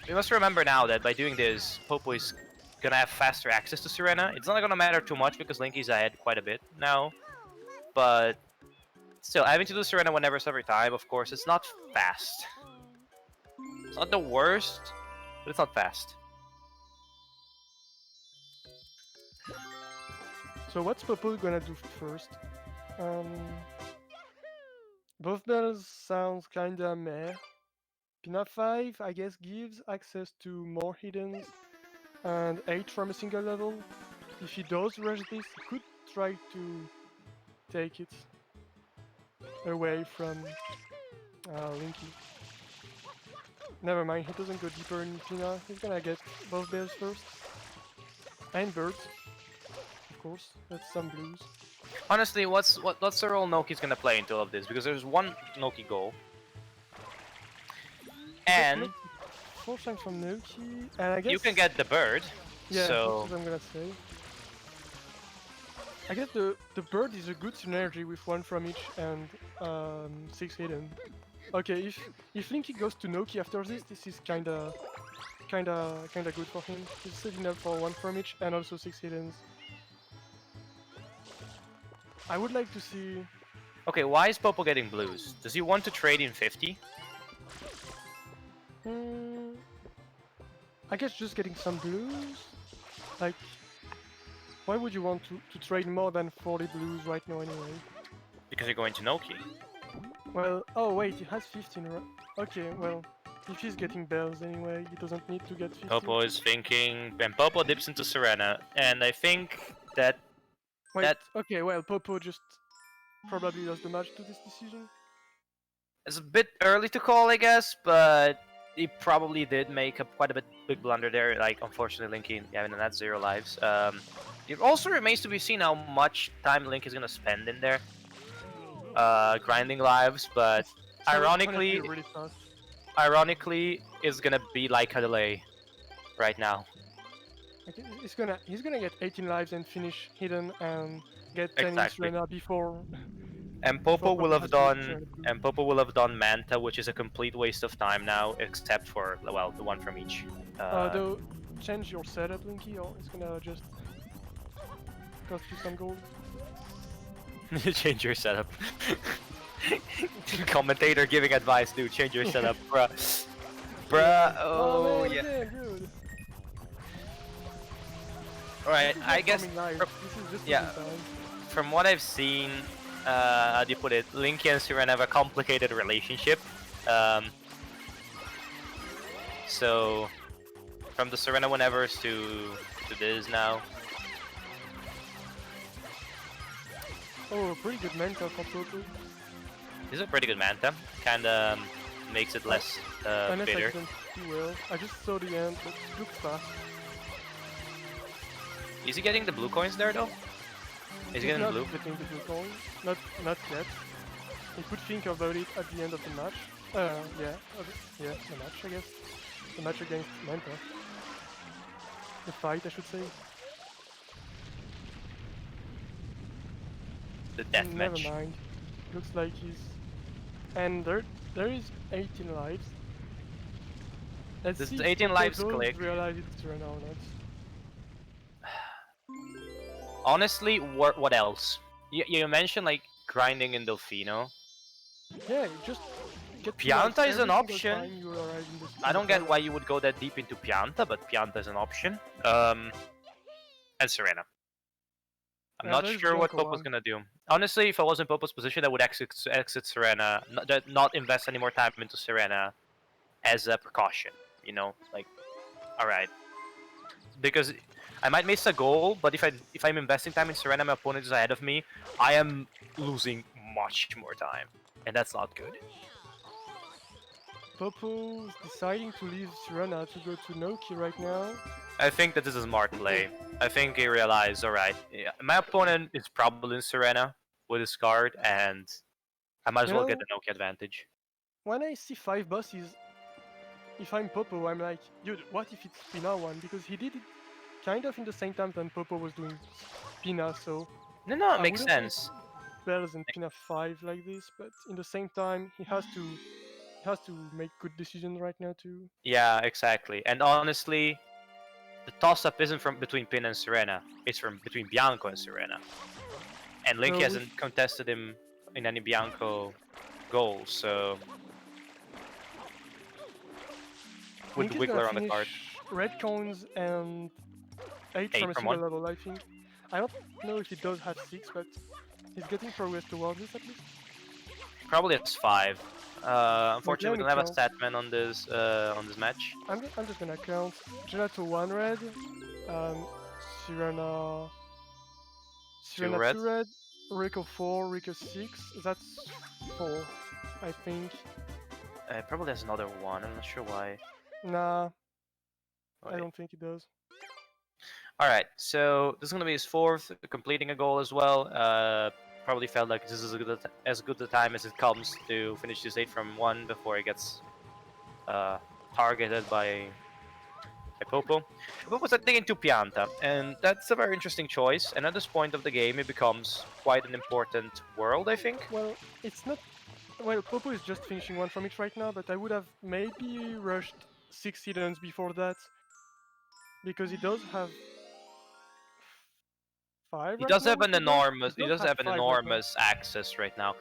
We must remember now that by doing this, Popo is gonna have faster access to Serena. It's not gonna matter too much because Linky's ahead quite a bit now, but still, having to do Serena whenever it's every time, of course, it's not fast. It's not the worst, but it's not fast. So what's Popo gonna do first? Both bells sounds kinda meh. Pina 5, I guess, gives access to more hiddens and 8 from a single level. If he does rush this, he could try to take it away from Linky. Never mind, he doesn't go deeper in Pina. He's gonna get both bears first. And birds. Of course, that's some blues. Honestly, what's the role Noki's gonna play into all of this? Because there's one Noki goal, and 4 times from Noki, and I guess you can get the bird. yeah, So that's what I'm gonna say. I guess the bird is a good synergy with 1 from each and 6 hidden. Okay, if Linky goes to Noki after this is kinda good for him. He's setting up for 1 from each and also 6 hiddens. I would like to see. okay, why is Popo getting blues? Does he want to trade in 50? I guess just getting some blues. Like, why would you want to trade more than 40 blues right now anyway? Because you're going to Noki. Well, oh wait, he has 15, right? Okay, well, if he's getting bells anyway, he doesn't need to get 15. Popo is thinking, and Popo dips into Serena, and I think that Wait, that- okay, well, Popo just probably lost the match to this decision. is a bit early to call, I guess, but he probably did make a quite a big blunder there. Like, unfortunately, Linky having that 0 lives. It also remains to be seen how much time Link is gonna spend in there, grinding lives. But ironically, Really fast. is gonna be like a delay right now. Like, he's gonna get 18 lives and finish hidden and get 10 in Exactly. Serena before And before Popo will Popo have has to use done Serena blue. and Popo will have done Manta, which is a complete waste of time now, except for well, the one from each. Though, change your setup, Linky, or it's gonna just cost you some gold. Change your setup. Commentator giving advice, dude. Change your setup, bruh. Bruh. Oh man, yeah. again, good. All right. This is I not guess farming lives. from, This is just yeah. losing time. From what I've seen, how do you put it? Linky and Serena have a complicated relationship. Um, so from the Serena whenevers to this now. Oh, pretty good Manta for Popo. This is a pretty good Manta. Kinda makes it less Unless I bitter. didn't do well. I just saw the end, but it looked fast. Is he getting the blue coins there though? Is he He's getting not blue? getting the blue coin. Not yet. He could think about it at the end of the match. Yeah, the match, I guess. The match against Manta. The fight, I should say. The death Never match. mind. Looks like he's... And there is 18 lives. Let's This see is if 18 Popo lives does click. realize it's Serena or not. Honestly, what else? You mentioned like grinding in Delfino. Yeah, just get 2 lives Pianta is every an single option. time you arrive in this. I don't get why you would go that deep into Pianta, but Pianta is an option. And Serena. I'm Yeah, not there's sure what Bianco Popo's one. gonna do. Honestly, if I was in Popo's position, I would exit Serena, not invest any more time into Serena as a precaution. You know, like, all right, because I might miss a goal, but if I'm investing time in Serena, my opponent is ahead of me, I am losing much more time, and that's not good. Popo's deciding to leave Serena to go to Noki right now. I think that this is a smart play. I think he realized, all right, yeah, my opponent is probably in Serena with his card, and I might as You well get know, the Noki advantage. when I see 5 bosses, if I'm Popo, I'm like, dude, what if it's Pina one? Because he did it kind of in the same time than Popo was doing Pina, so No, it I makes wouldn't say sense. it's better than Pina 5 like this, but in the same time, he has to make good decisions right now too. Yeah, exactly. And honestly, the toss-up isn't from between Pin and Serena. It's from between Bianco and Serena. And Linky So with hasn't contested him in any Bianco goals, so with Link is gonna Wiggler on the card. finish red coins and 8 from 8 a from single 1. level, I think. I don't know if he does have 6, but he's getting progress towards this at least. Probably it's 5. But Unfortunately, let we me don't have a count. statman on this match. I'm just gonna count Gelato 1 red, um, Sirena, 2 Sirena red. 2 red, Rico 4, Rico 6, that's 4, I think. Probably has another one. I'm not sure why. Nah, I Wait. don't think he does. All right, so this is gonna be his 4th, completing a goal as well. Probably felt like this is as good a time as it comes to finish this 8 from 1 before he gets targeted by Popo. Popo's taking to Pianta, and that's a very interesting choice. And at this point of the game, it becomes quite an important world, I think. Well, it's not. Well, Popo is just finishing 1 from it right now, but I would have maybe rushed 6 hiddens before that. Because he does have 5 He right does now have with an Wiggler. enormous, he does have an 5 right now. enormous access right now.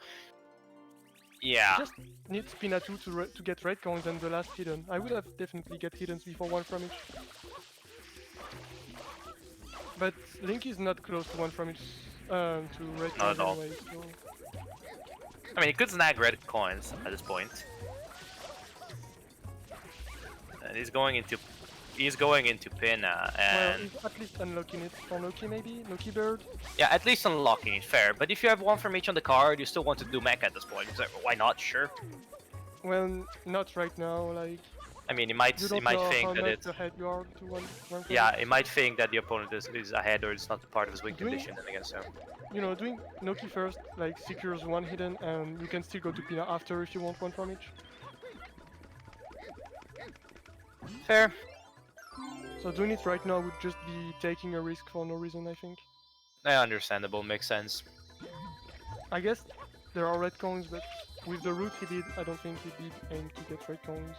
He Yeah, just needs Pina 2 to get red coins and the last hidden. I would have definitely get hiddens before 1 from each. But Link is not close to 1 from each to red not coins at all. anyway, so... I mean, he could snag red coins at this point. And he's going into Pina, Well, and he's at least unlocking it for Noki maybe? Noki Bird? yeah, at least unlocking it, fair. But if you have one from each on the card, you still want to do mecha at this point. So why not? Sure. Well, not right now, like... I mean, You he don't might know think how that much it's ahead you are to 1 from yeah, each. he might think that the opponent is ahead or it's not part of his win Doing- condition. And I guess so. You know, doing Noki first, like, secures 1 hidden, and you can still go to Pina after if you want 1 from each. Fair. So doing it right now would just be taking a risk for no reason, I think. Yeah, understandable, makes sense. I guess there are red coins, but with the route he did, I don't think he did aim to get red coins.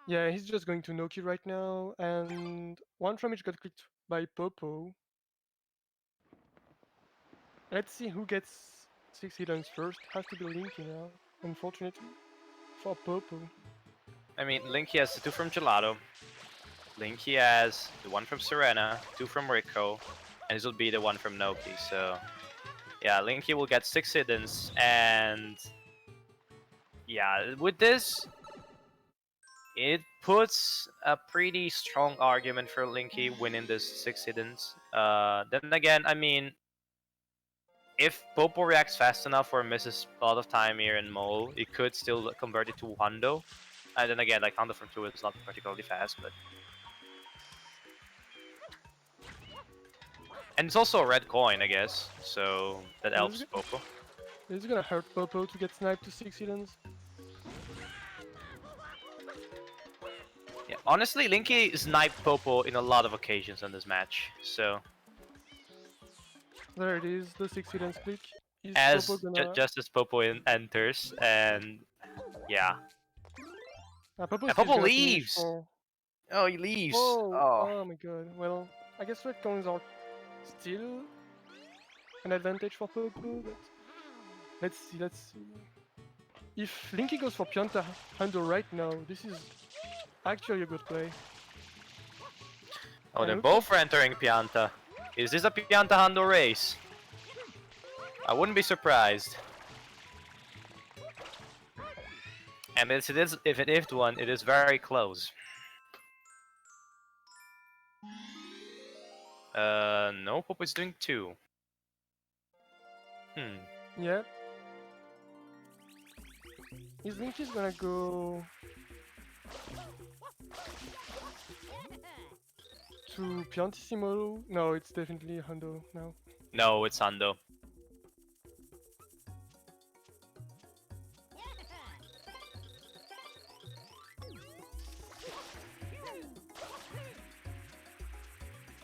Yeah, he's just going to Noki right now, and one from each got clicked by Popo. Let's see who gets 6 hidden first. Has to be Linky now, unfortunately, for Popo. I mean, Linky has the 2 from Gelato. Linky has the 1 from Serena, 2 from Rico, and this will be the 1 from Noki. So, yeah, Linky will get 6 hiddens, and yeah, with this, it puts a pretty strong argument for Linky winning this 6 hiddens. Then again, I mean, if Popo reacts fast enough or misses a lot of time here in Mole, it could still convert it to Hundo. And then again, like Hundo from 2 is not particularly fast, but... And it's also a red coin, I guess, so that So helps Popo. this is gonna hurt Popo to get sniped to 6 hidden. Yeah, honestly, Linky sniped Popo in a lot of occasions on this match, so... There it is, the 6 hidden click. Is Popo As gonna... just as Popo enters, and yeah. Popo And still Popo gonna finish leaves! for... Oh, he leaves! Whoa! Oh. Oh my god. Well, I guess red coins are still an advantage for Popo, but... Let's see, let's see. If Linky goes for Pianta Hundo right now, this is actually a good play. Oh, And they're looks both entering Pianta. Is this a Pianta Hundo race? I wouldn't be surprised. And if it is one, it is very close. No, Popo is doing 2. Yeah. Is Linky's gonna go to Piantissimo? No, it's definitely Hundo now. No, it's Hundo.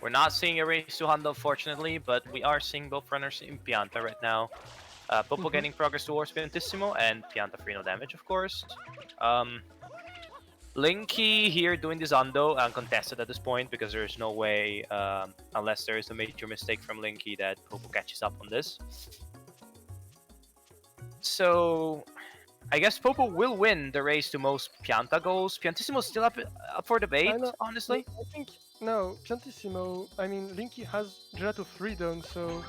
We're not seeing a race to Hundo, fortunately, but we are seeing both runners in Pianta right now. Popo getting progress towards Piantissimo, and Pianta free no damage, of course. Linky here doing this Hundo uncontested at this point, because there's no way, unless there is a major mistake from Linky, that Popo catches up on this. So, I guess Popo will win the race to most Pianta goals. Piantissimo's still up for debate, know. honestly. I think no, Piantissimo. I mean, Linky has Gelato 3 done, so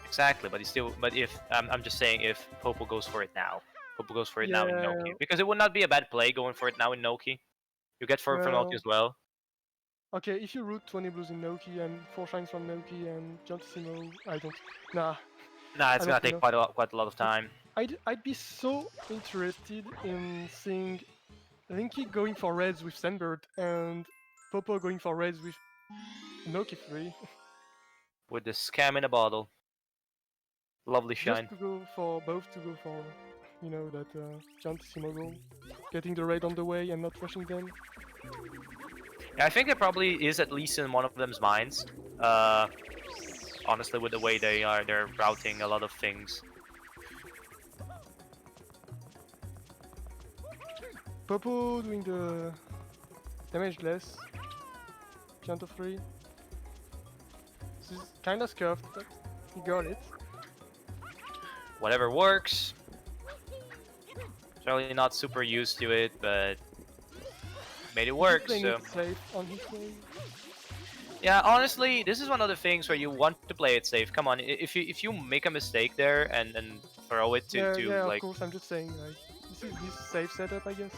Exactly, but he's still. But if I'm just saying, if Popo goes for it now, Popo goes for it now in yeah. Noki, because it would not be a bad play going for it now in Noki. You get for from Noki Well, as well. okay, if you root 20 blues in Noki and 4 shines from Noki and Piantissimo, I don't. Nah, Nah, I it's gonna don't take know. quite a lot of time. I'd be so interested in seeing Linky going for reds with Sandbird and Popo going for reds with Noki 3. With the scam in a bottle, lovely Just shine. to go for both to go for, you know, that Piantissimo goal. Getting the raid on the way and not rushing them. Yeah, I think it probably is at least in one of them's minds. Honestly, with the way they're routing a lot of things. Popo doing the damage less. Pianta 3. This is kinda scuffed, but he got it. Whatever works. Certainly not super used to it, but made it work. Playing So it safe on his way. yeah, honestly, this is one of the things where you want to play it safe. Come on, if you make a mistake there and throw it Yeah, to yeah, of like course. I'm just saying, like, this is his safe setup, I guess.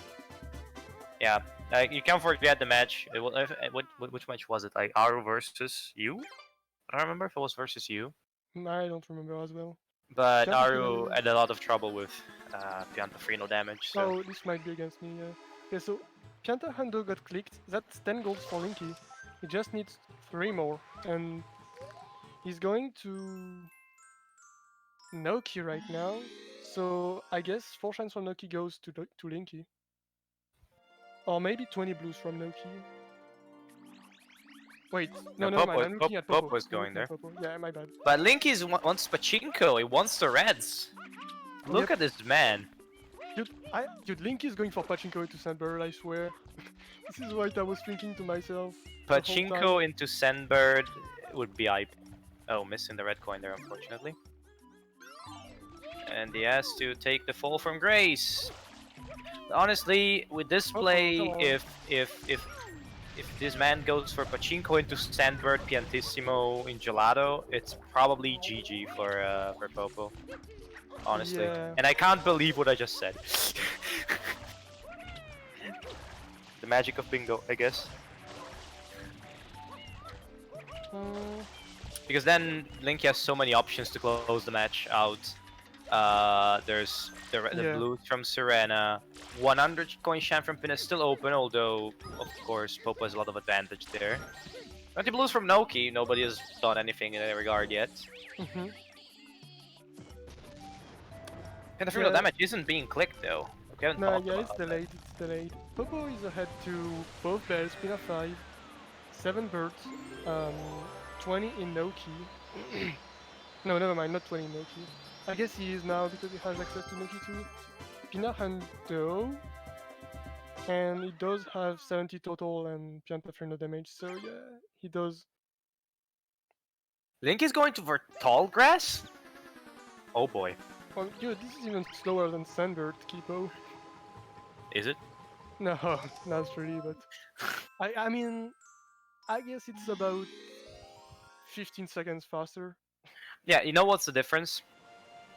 yeah, like you can't forget the match. Which match was it? Like Aru versus you? I don't remember if it was versus you. I don't remember as well. But Pianta Aru 3. had a lot of trouble with Pianta free no damage. So Oh, this might be against me, yeah. Okay, so Pianta Hundo got clicked. That's 10 goals for Linky. He just needs 3 more. And he's going to Noki right now. So I guess 4 shines from Noki goes to Linky. Or maybe 20 blues from Noki. Wait, No, no, never mind. Popo, I'm looking at Popo. Popo is I'm going looking at there. Popo. Yeah, my bad. But Linky wants pachinko. He wants the reds. Look Yep. at this man. Dude, Link is going for Pachinko into Sandbird, I swear. This is what I was thinking to myself the whole time. Pachinko into Sandbird would be I. Oh, missing the red coin there, unfortunately. And he has to take the fall from grace. Honestly, with this Popo, play, come on. if this man goes for Pachinko into Sandbird, Piantissimo in Gelato, it's probably GG for Popo. Honestly, Yeah. and I can't believe what I just said. The magic of bingo, I guess. Because then Link has so many options to close the match out. There's the Yeah. blues from Serena. 100 coin chance from Pin is still open, although of course Popo has a lot of advantage there. 20 blues from Noki. Nobody has done anything in that regard yet. Mhm. And the Yeah. damage isn't being clicked though. We haven't No, talked yeah, about it's that. delayed. It's delayed. Popo is ahead to both bears, Pina 5, 7 birds, 20 in Noki. No, never mind, not 20 in Noki. I guess he is now because he has access to Noki too. Pina Hando, and he does have 70 total and Pianta for no damage, so yeah, he does. Link is going to for tall grass? Oh boy. Well, dude, this is even slower than Sandbird, Kipo. Is it? No, not really, but I mean, I guess it's about 15 seconds faster. Yeah, you know what's the difference?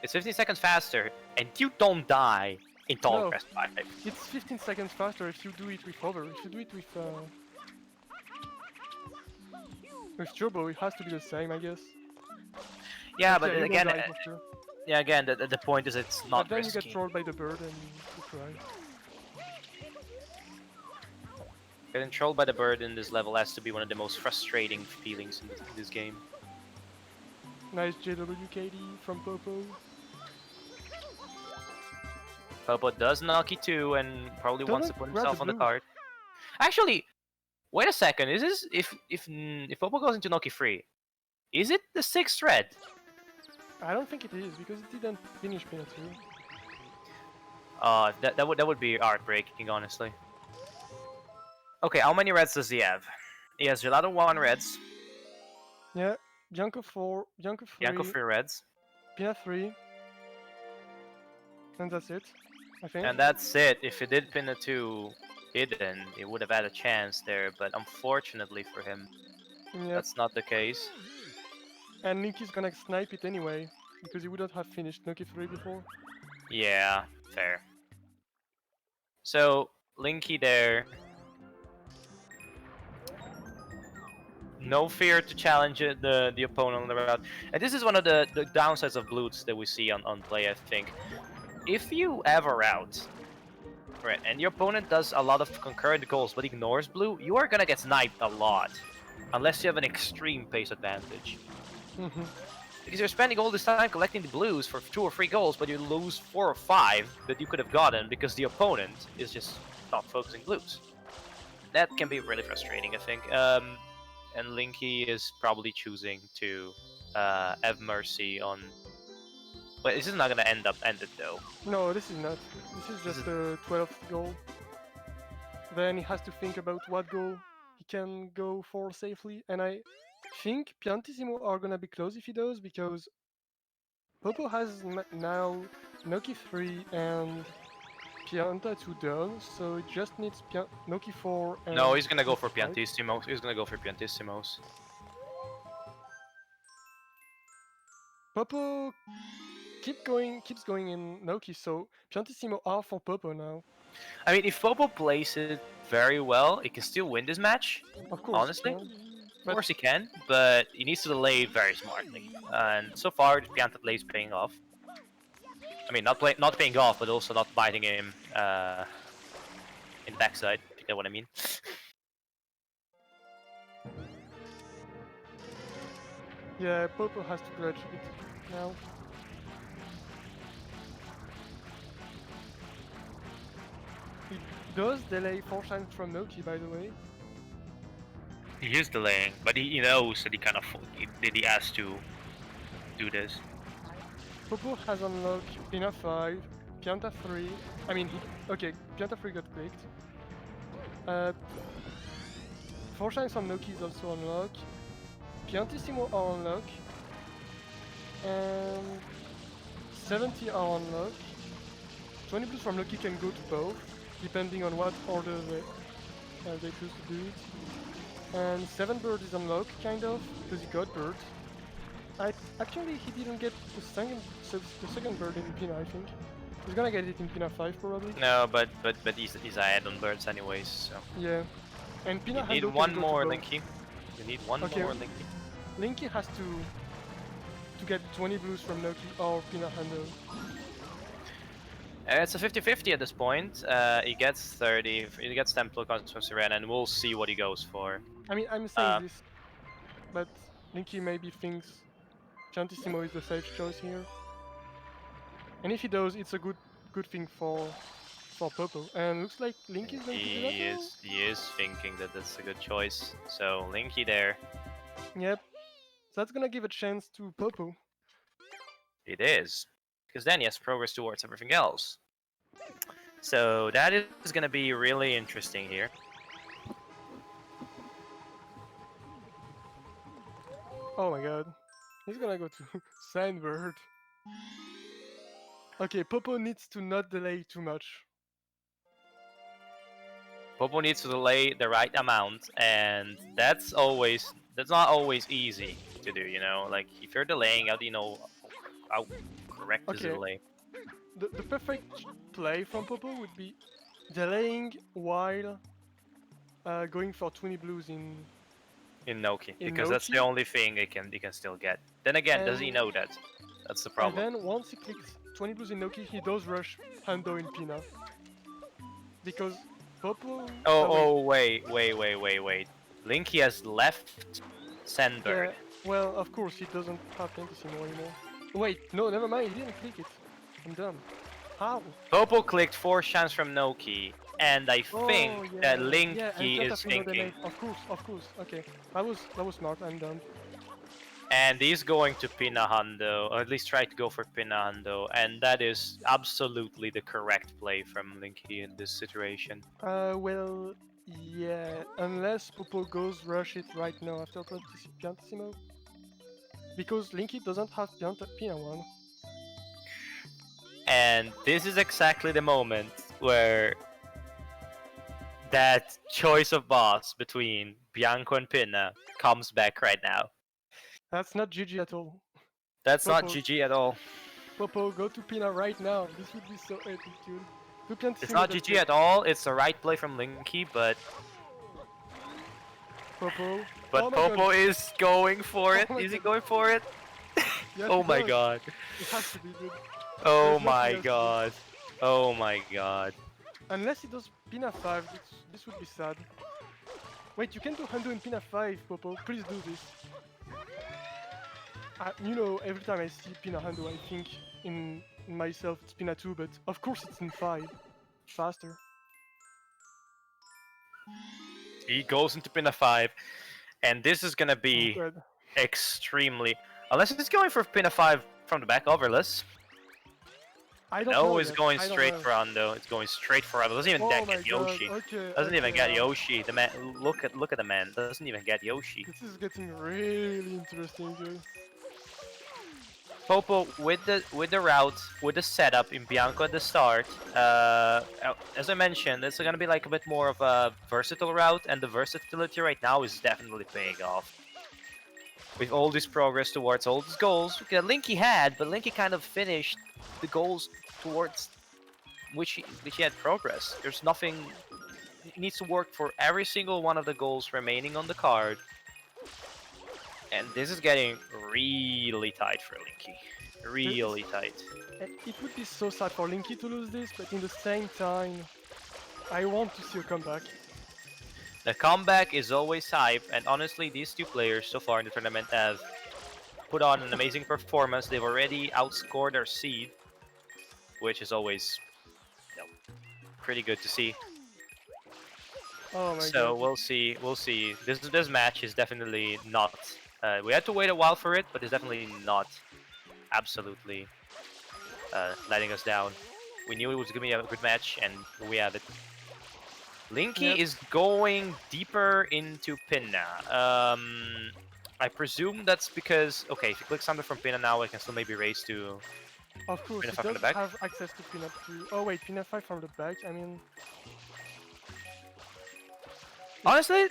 It's 15 seconds faster, and you don't die in tall No. grass type. It's 15 seconds faster if you do it with hover. If you do it with turbo, it has to be the same, I guess. Yeah, But but yeah, you again, don't die for sure. yeah, again, the point is it's But not then you get risky. trolled by the bird and you cry. Getting trolled by the bird in this level has to be one of the most frustrating feelings in this game. Nice JWKD from Popo. Popo does Noki too, and probably wants to Doesn't put grab himself the on the blue. card. Actually, wait a second. Is this if Popo goes into Noki 3, is it the 6th red? I don't think it is because it didn't finish Pina 2. That would be heartbreaking, honestly. Okay, how many reds does he have? He has Gelato 1 reds, Yeah, Bianco 4, Bianco 3, Bianco 3 reds, Pina 3, and that's it, I think. and that's it. If he did pin a 2 hidden, he would have had a chance there, but unfortunately for him, Yep. that's not the case. And Ninky's gonna snipe it anyway, because he wouldn't have finished Noki 3 before. Yeah, fair. So, Linky there. No fear to challenge the opponent on the route. And this is one of the downsides of Bloods that we see on play, I think. If you have a route, right, and your opponent does a lot of concurrent goals but ignores Blue, you are gonna get sniped a lot. Unless you have an extreme pace advantage. Mhm. Because you're spending all this time collecting the blues for 2 or 3 goals, but you lose 4 or 5 that you could have gotten because the opponent is just not focusing blues. That can be really frustrating, I think. And Linky is probably choosing to have mercy on. But this is not gonna end it though. No, this is not. This is just the 12th goal. Then he has to think about what goal he can go for safely, and I think Piantissimo are gonna be close if he does, because Popo has now Noki 3 and Pianta 2 done, so it just needs Noki 4 and... No, he's gonna go for 5. Piantissimos. He's gonna go for Piantissimos. Popo keeps going in Noki, so Piantissimo are for Popo now. I mean, if Popo plays it very well, he can still win this match. Of course, Honestly, yeah. of course he can, but he needs to delay very smartly. And so far, the Pianta play is paying off. I mean, not paying off, but also not biting him in the backside. If you get what I mean. Yeah, Popo has to grudge it now. does delay 4 shines from Noki, by the way. He is delaying, but he knows that he has to do this. Popo has unlocked Pina 5, Pianta 3. I mean, okay, Pianta 3 got clicked. 4 shines from Noki is also unlocked. Piantissimo are unlocked. And 70 are unlocked. 20 blues from Loki can go to both, depending on what order they choose to do it. And 7 bird is unlocked, kind of, because he got birds. Actually, he didn't get the second bird in Pina, I think. He's gonna get it in Pina 5, probably. No, but he's ahead on birds anyways. So Yeah. And Pina you need Hando one can go more, to both. Linky. You need one Okay. more, Linky. Linky has to get 20 blues from Noki or Pina Hando. It's a 50-50 at this point. He gets 30. He gets 10 coins from Serena, and we'll see what he goes for. I mean, I'm saying this, but Linky maybe thinks Piantissimo is the safe choice here. And if he does, it's a good thing for Popo. And looks like Linky is going to do that now? He is thinking that that's a good choice. So Linky there. Yep. So that's gonna give a chance to Popo. It is. Because then he has progress towards everything else. So that is going to be really interesting here. Oh my god. He's gonna go to Sandbird. Okay, Popo needs to not delay too much. Popo needs to delay the right amount, and that's not always easy to do, you know? Like, if you're delaying, how do you know how correct is the Okay. delay? The perfect play from Popo would be delaying while going for 20 blues in In in because that's the Noki. only thing he can still get. Then again, does he And- know that? That's the And problem. then once he clicks 20 blues in Noki, he does rush Hando in Pina. Because Popo... Wait. Linky has left Sandbird. Yeah, well, of course, he doesn't have Piantissimo anymore. Wait, no, never mind, he didn't click it. I'm dumb. How? Popo clicked 4 shines from Noki, and I think yeah. that Yeah, and Linky is Pianta 3 no thinking, damage. Of course, okay. That was smart, I'm dumb. and he's going to Pinahando, or at least try to go for Pinahando, and that is absolutely the correct play from Linky in this situation. Well, yeah, unless Popo goes rush it right now after Piantissimo. Because Linky doesn't have Pina 1. And this is exactly the moment where that choice of boss between Bianco and Pinna comes back right now. That's not GG at all. That's not Popo. GG at all. Popo, go to Pina right now. This would be so epic, dude. Do Piantissimo It's not that GG at all. It's the right play from Linky, but Popo. but Oh my Popo God. is going for it. Oh my Is he God. going for it? Yes, Oh he my does. god. It has to be, dude. Oh There's nothing my else to do. god. Oh my god. Unless he does Pina 5, this would be sad. Wait, you can do Hando in Pina 5, Popo. Please do this. You know, every time I see Pina Hando, I think in myself it's Pina 2, but of course it's in 5. Faster. He goes into Pinna 5, and this is gonna be Oh, God. extremely. Unless he's going for Pinna 5 from the back overless. I don't know. No, it's yet. going I don't straight know. for Ando. It's going straight for Ando. Doesn't even Oh my get God. Yoshi. Okay. Doesn't even okay, get Yoshi. The man, look at the man. Doesn't even get Yoshi. This is getting really interesting, dude. Popo with the route, with the setup in Bianco at the start. As I mentioned, it's gonna be like a bit more of a versatile route, and the versatility right now is definitely paying off. With all this progress towards all these goals, that Linky had, but Linky kind of finished the goals towards which he had progress. There's nothing. He needs to work for every single one of the goals remaining on the card. And this is getting really tight for Linky. Really tight. It would be so sad for Linky to lose this, but in the same time, I want to see a comeback. The comeback is always hype, and honestly, these two players so far in the tournament have put on an amazing performance. They've already outscored their seed, which is always, you know, pretty good to see. Oh my So god. we'll see. We'll see. This match is definitely not. We had to wait a while for it, but it's definitely not absolutely letting us down. We knew it was gonna be a good match, and we have it. Linky Yep. is going deeper into Pinna. I presume that's because if you click something from Pinna now, I can still maybe race to Of course, Pinna it 5 from does the back. have access to pin up to. Oh wait, pin up 5 from the back. I mean, Honestly,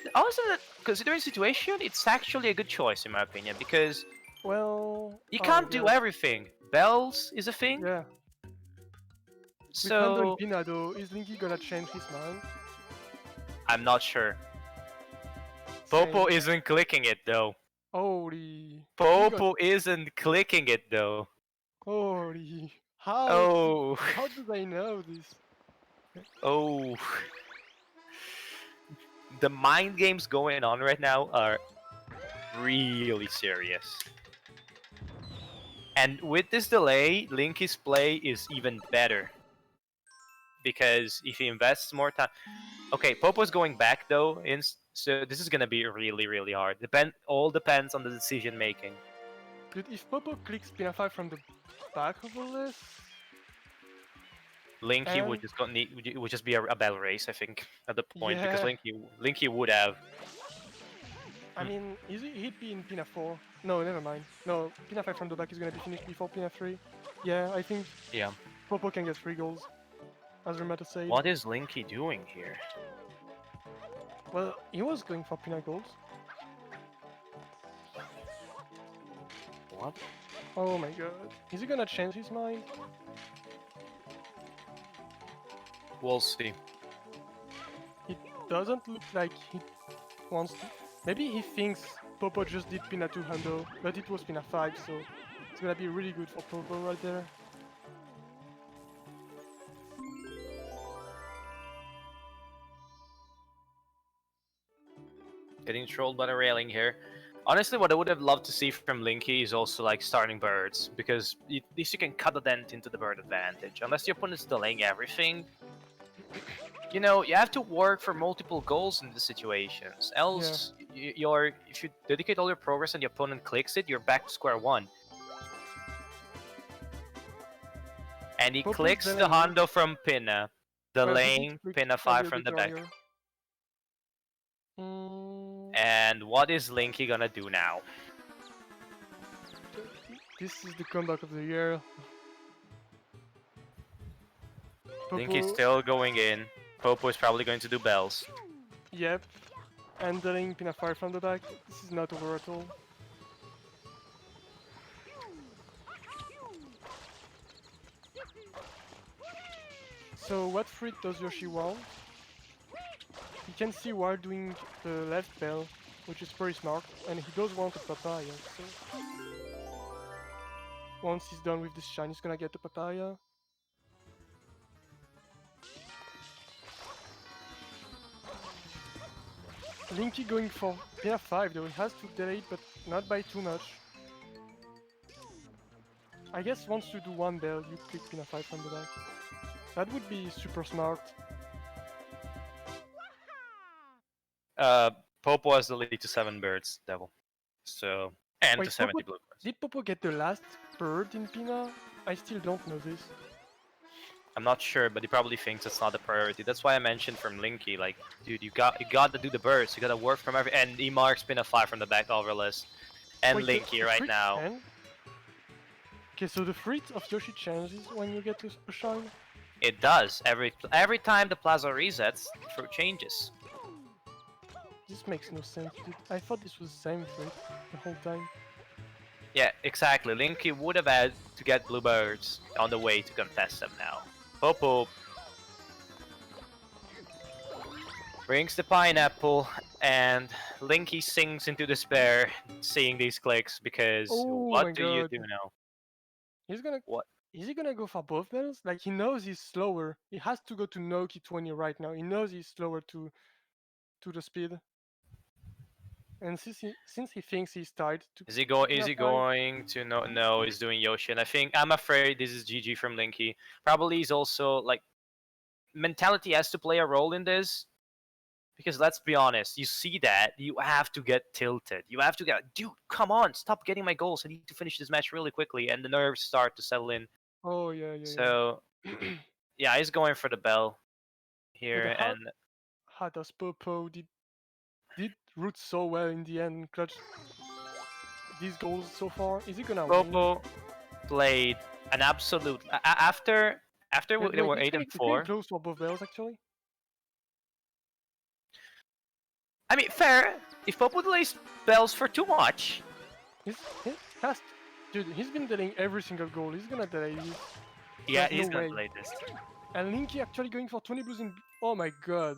considering the situation, it's actually a good choice in my opinion because well, you oh my can't do god. everything. Bells is a thing, Yeah. With Hando and so Pina though, is Linky gonna change his mind? I'm not sure. Popo Same. isn't clicking it though. Holy. He got. Popo isn't clicking it though. Holy. How? Oh, How do they know this? oh. The mind games going on right now are really serious. And with this delay, Linky's play is even better. Because if he invests more time... Okay, Popo's going back though, so this is gonna be really, really hard. All depends on the decision making. Dude, if Popo clicks Pina 5 from the back of all this, Linky would and just it would just be a bell race, I think, at the point because yeah, Linky would have. I mean, he'd be in Pina 4. No, never mind. No, Pina 5 from the back is gonna be finished before Pina 3. Yeah, I think Yeah. Popo can get 3 goals, as Remata said. What is Linky doing here? Well, he was going for Pina goals. What? Oh my god. Is he gonna change his mind? We'll see. It doesn't look like he wants to. Maybe he thinks Popo just did Pina 2 Hando, but it was Pina 5, so it's gonna be really good for Popo right there. Getting trolled by the railing here. Honestly, what I would have loved to see from Linky is also like starting birds, because at least you can cut a dent into the bird advantage. Unless your opponent's delaying everything, you have to work for multiple goals in these situations. Yeah. Else, if you dedicate all your progress and the opponent clicks it, you're back to square one. And he Popo's clicks the delaying. Hondo from Pinna, Well, he did delaying click Pinna a 5 little from bit the back. earlier. Mm, And what is Linky gonna do now? this is the comeback of the year. Linky's Popo, still going in. Popo is probably going to do bells. yep. And delaying Pina 5 from the back. This is not over at all. So what fruit does Yoshi want? You can see while doing the left bell, which is pretty smart, and he does want a papaya, so... Once he's done with this shine, he's gonna get the papaya. Linky going for Pina 5 though, he has to delay it, but not by too much. I guess once you do one bell, you click Pina 5 from the back. That would be super smart. Popo has the lead to 7 birds, Devil. So, and to Wait, 70 blue birds. did Popo get the last bird in Pina? I still don't know this. I'm not sure, but he probably thinks it's not the priority. That's why I mentioned from Linky, like, dude, you got to do the birds. You gotta work from and he marks Pin a 5 from the back overlist. And Wait, Linky the right fruit now. change? Okay, so the fruit of Yoshi changes when you get to a shine? It does. Every time the plaza resets, the fruit changes. This makes no sense, dude. I thought this was the same fruit the whole time. Yeah, exactly. Linky would have had to get bluebirds on the way to contest them now. Popo brings the pineapple, and Linky sinks into despair seeing these clicks because Oh my what do you god. do now? He's gonna... What? Is he gonna go for both bells? Like, he knows he's slower. He has to go to Noki 20 right now. He knows he's slower to the speed. And since he thinks he's tied to Is he Pina 5, going to no, he's doing Yoshi, and I'm afraid this is GG from Linky. Probably he's also like mentality has to play a role in this. Because let's be honest, you see that, you have to get tilted. You have to get, dude, come on, stop getting my goals. I need to finish this match really quickly, and the nerves start to settle in. Oh yeah, yeah, So yeah. yeah, he's going for the bell But here, and how does Popo did root so well in the end, clutch these goals so far? Is he gonna win? Popo played an absolute after But they wait, were 8 and it's getting 4. close for both bells actually. I mean, fair. If Popo delays bells for too much, He has, dude, he's been delaying every single goal. He's gonna delay this. yeah, There's no he's gonna way. delay this. And Linky actually going for 20 blues in. Oh my god.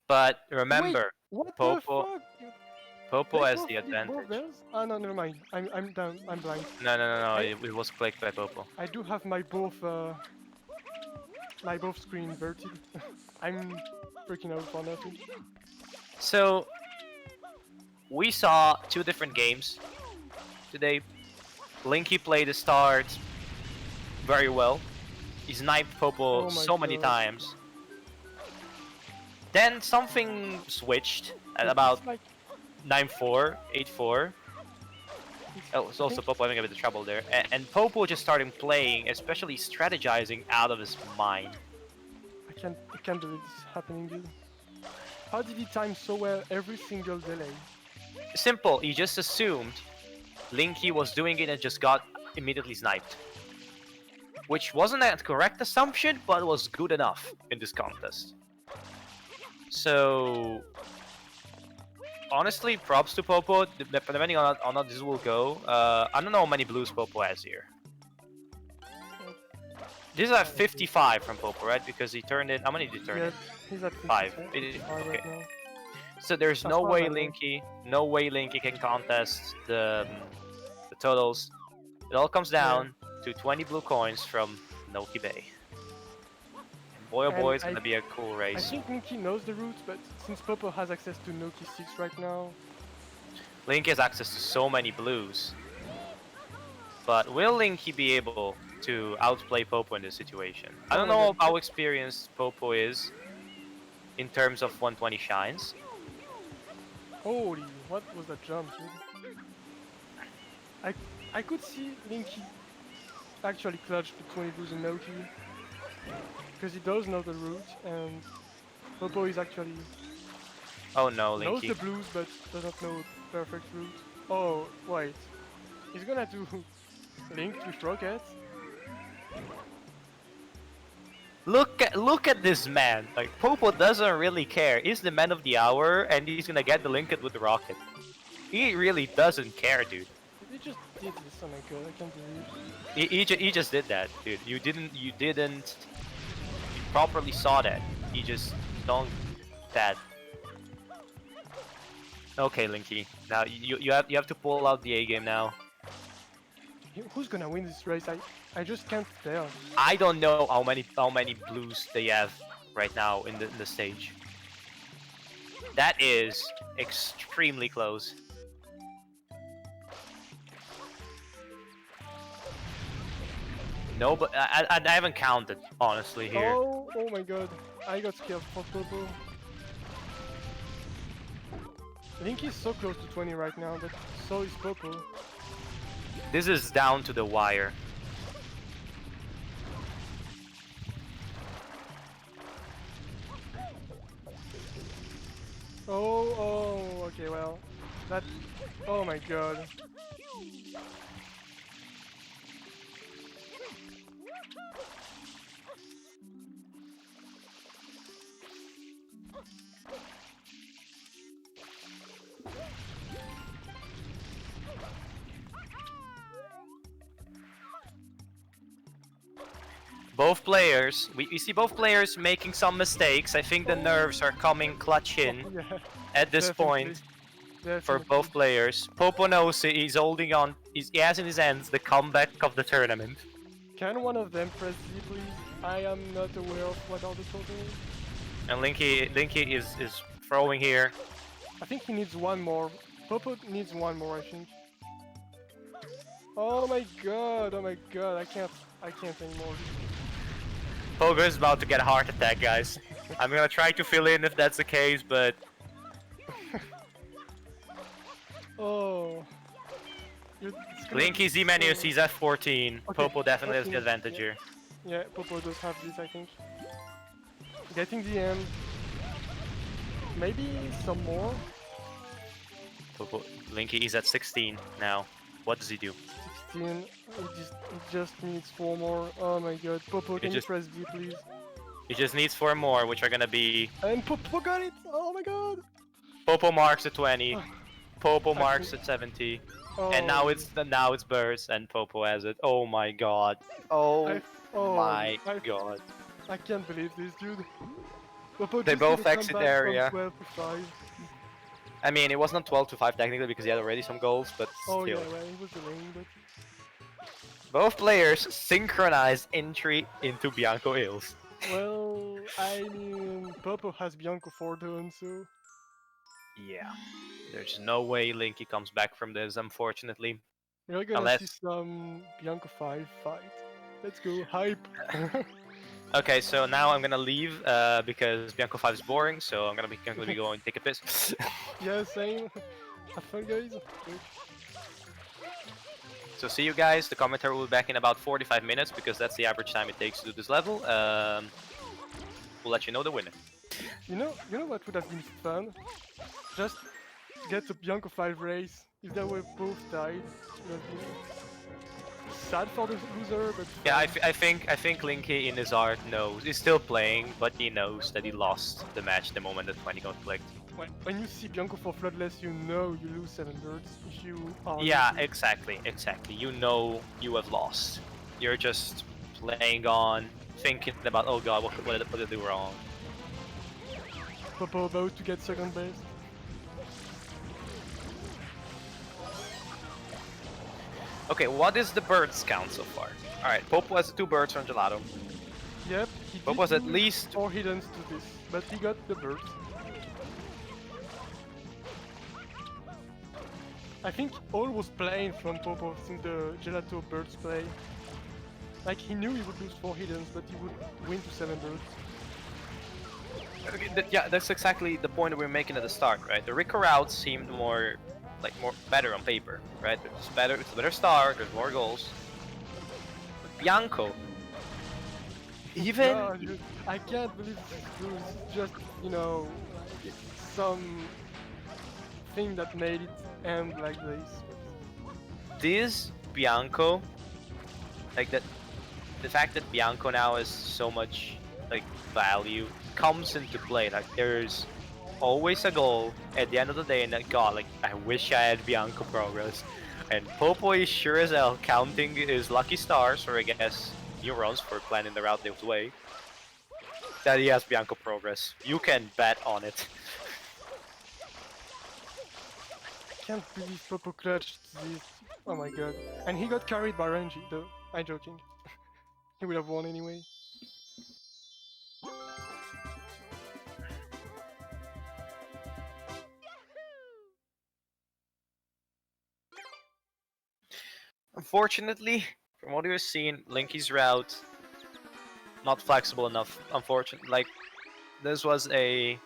But Wait, remember, what the Popo fuck? Popo They has both the hit both advantage. bells? Ah no, never mind. I'm down. I'm blind. No. I It was clicked by Popo. I do have my both screen inverted. I'm freaking out for nothing. So we saw two different games today. Linky played the start very well. He sniped Popo Oh my so many god. times. Then something switched at It's about like 9-4, 8-4. Oh, it's I also think Popo having a bit of trouble there. And Popo just started playing, especially strategizing out of his mind. I can't believe this is happening, dude. How did he time so well every single delay? Simple, he just assumed Linky was doing it and just got immediately sniped. Which wasn't a correct assumption, but was good enough in this contest. So, honestly, props to Popo, depending on how this will go. I don't know how many blues Popo has here. This is at 55 from Popo, right? Because he turned in, how many did he turn Yeah, in? he's at 5. 55 right now. So there's That's no far way better. Linky can contest the totals. It all comes down to 20 blue coins from Noki Bay. And boy oh boy, And it's gonna be a cool I race. think Linky knows the route, but since Popo has access to Noki 6 right now, Linky has access to so many blues. But will Linky be able to outplay Popo in this situation? I don't know how experienced Popo is in terms of 120 shines. holy, what was that jump, dude? I could see Linky actually clutch the 20 blues in Noki, because he does know the route, and Popo is actually Oh no, knows the Linky. blues but doesn't know perfect route. Oh, wait. He's gonna do Link with rockets? Look at this man. Like Popo doesn't really care. He's the man of the hour, and he's gonna get the Linked with the rocket. He really doesn't care, dude. He just did this, oh my god, I can't believe. He just did that, dude. You properly saw that. He just don't that. Okay, Linky. Now you have to pull out the A game now. Who's gonna win this race? I just can't tell. I don't know how many blues they have right now in the stage. That is extremely close. No, but I haven't counted honestly here. Oh my god, I got scared for Popo. Link is so close to 20 right now, but so is Popo. This is down to the wire. Oh, okay, well, that, oh my god. Both players, we see both players making some mistakes. I think the nerves are coming clutch in Oh, yeah, at this point for both players. Popo knows he's holding on, he has in his hands the comeback of the tournament. Can one of them press Z, please? I am not aware of what are the totals. And Linky is throwing here. I think he needs one more. Popo needs one more, I think. Oh my god, I can't anymore. Pogo is about to get a heart attack, guys. I'm gonna try to fill in if that's the case, but Oh. It's gonna be Linky Z-Menu so... sees F14. Okay, Popo definitely has the F14, advantage yeah. here. Yeah, Popo does have this, I think. Getting the end. Maybe some more. Popo, Linky is at 16 now. What does he do? 16. It just needs 4 more. Oh my god. Popo, It can you just press V, please? he just needs 4 more, which are gonna be And Popo got it! Oh my god! Popo marks at 20, Ah, Popo I marks think- at 70, Oh, and now it's Burst and Popo has it. Oh my god. Oh I, oh, my I, god. I can't believe this, dude. Popo They just did both a exit comeback area. from 12 to 5. I mean, it was not 12 to 5 technically because he had already some goals, but Oh yeah, still. well, it was delaying, but... Both players synchronized entry into Bianco Hills. Well, I mean, Popo has Bianco 4 done, so... Yeah. There's no way Linky comes back from this, unfortunately. We're gonna see Unless... some Bianco 5 fight. Let's go, hype! Okay, so now I'm gonna leave because Bianco 5 is boring, so I'm gonna be going take a piss. Yeah, same. Have fun, guys. So see you guys. The commentary will be back in about 45 minutes because that's the average time it takes to do this level. We'll let you know the winner. You know what would have been fun? Just get a Bianco 5 race. If they were both tied, it would have been sad for the loser, but Yeah, fun. I think Linky in his heart knows he's still playing, but he knows that he lost the match the moment that 20 got clicked. When you see Bianco for Floodless, you know you lose 7 birds if you are... Yeah, losing. exactly. You know you have lost. You're just playing on, thinking about, oh god, what did I do wrong? Popo about to get second best. Okay, what is the birds count so far? Alright, Popo has 2 birds from Gelato. Yep, he Popo did was at lose least 4 hiddens to this, but he got the birds. I think all was playing from Popo since the Gelato birds play. Like he knew he would lose 4 hiddens, but he would win to 7 birds. Okay, yeah, that's exactly the point that we were making at the start, right? The Rico route seemed more better on paper, right? It's a better start, there's more goals. But Bianco, even Yeah, dude, I can't believe this lose. Just, you know, some thing that made it end like this. this Bianco, like that, the fact that Bianco now has so much like value comes into play. Like there's always a goal at the end of the day, and like, God, like I wish I had Bianco progress. And Popo is sure as hell counting his lucky stars, or I guess neurons for planning the route this way, that he has Bianco progress. You can bet on it. I can't believe Popo clutched this. Oh my god. And he got carried by Renji, though. I'm joking. He would have won anyway. Unfortunately, from what we've seen, Linky's route not flexible enough. Unfortunately, like this was a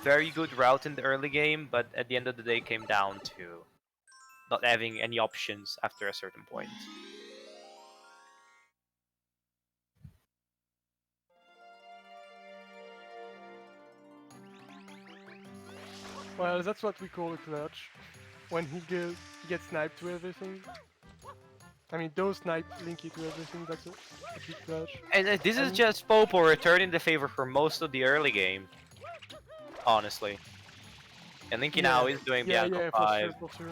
very good route in the early game, but at the end of the day came down to not having any options after a certain point. Well, that's what we call a clutch. When he gets sniped to everything. I mean, those snipe Linky to everything, that's a big clutch. And this is And- just Popo returning the favor for most of the early game, honestly. And Linky now is doing yeah, Bianco yeah, 5. for sure.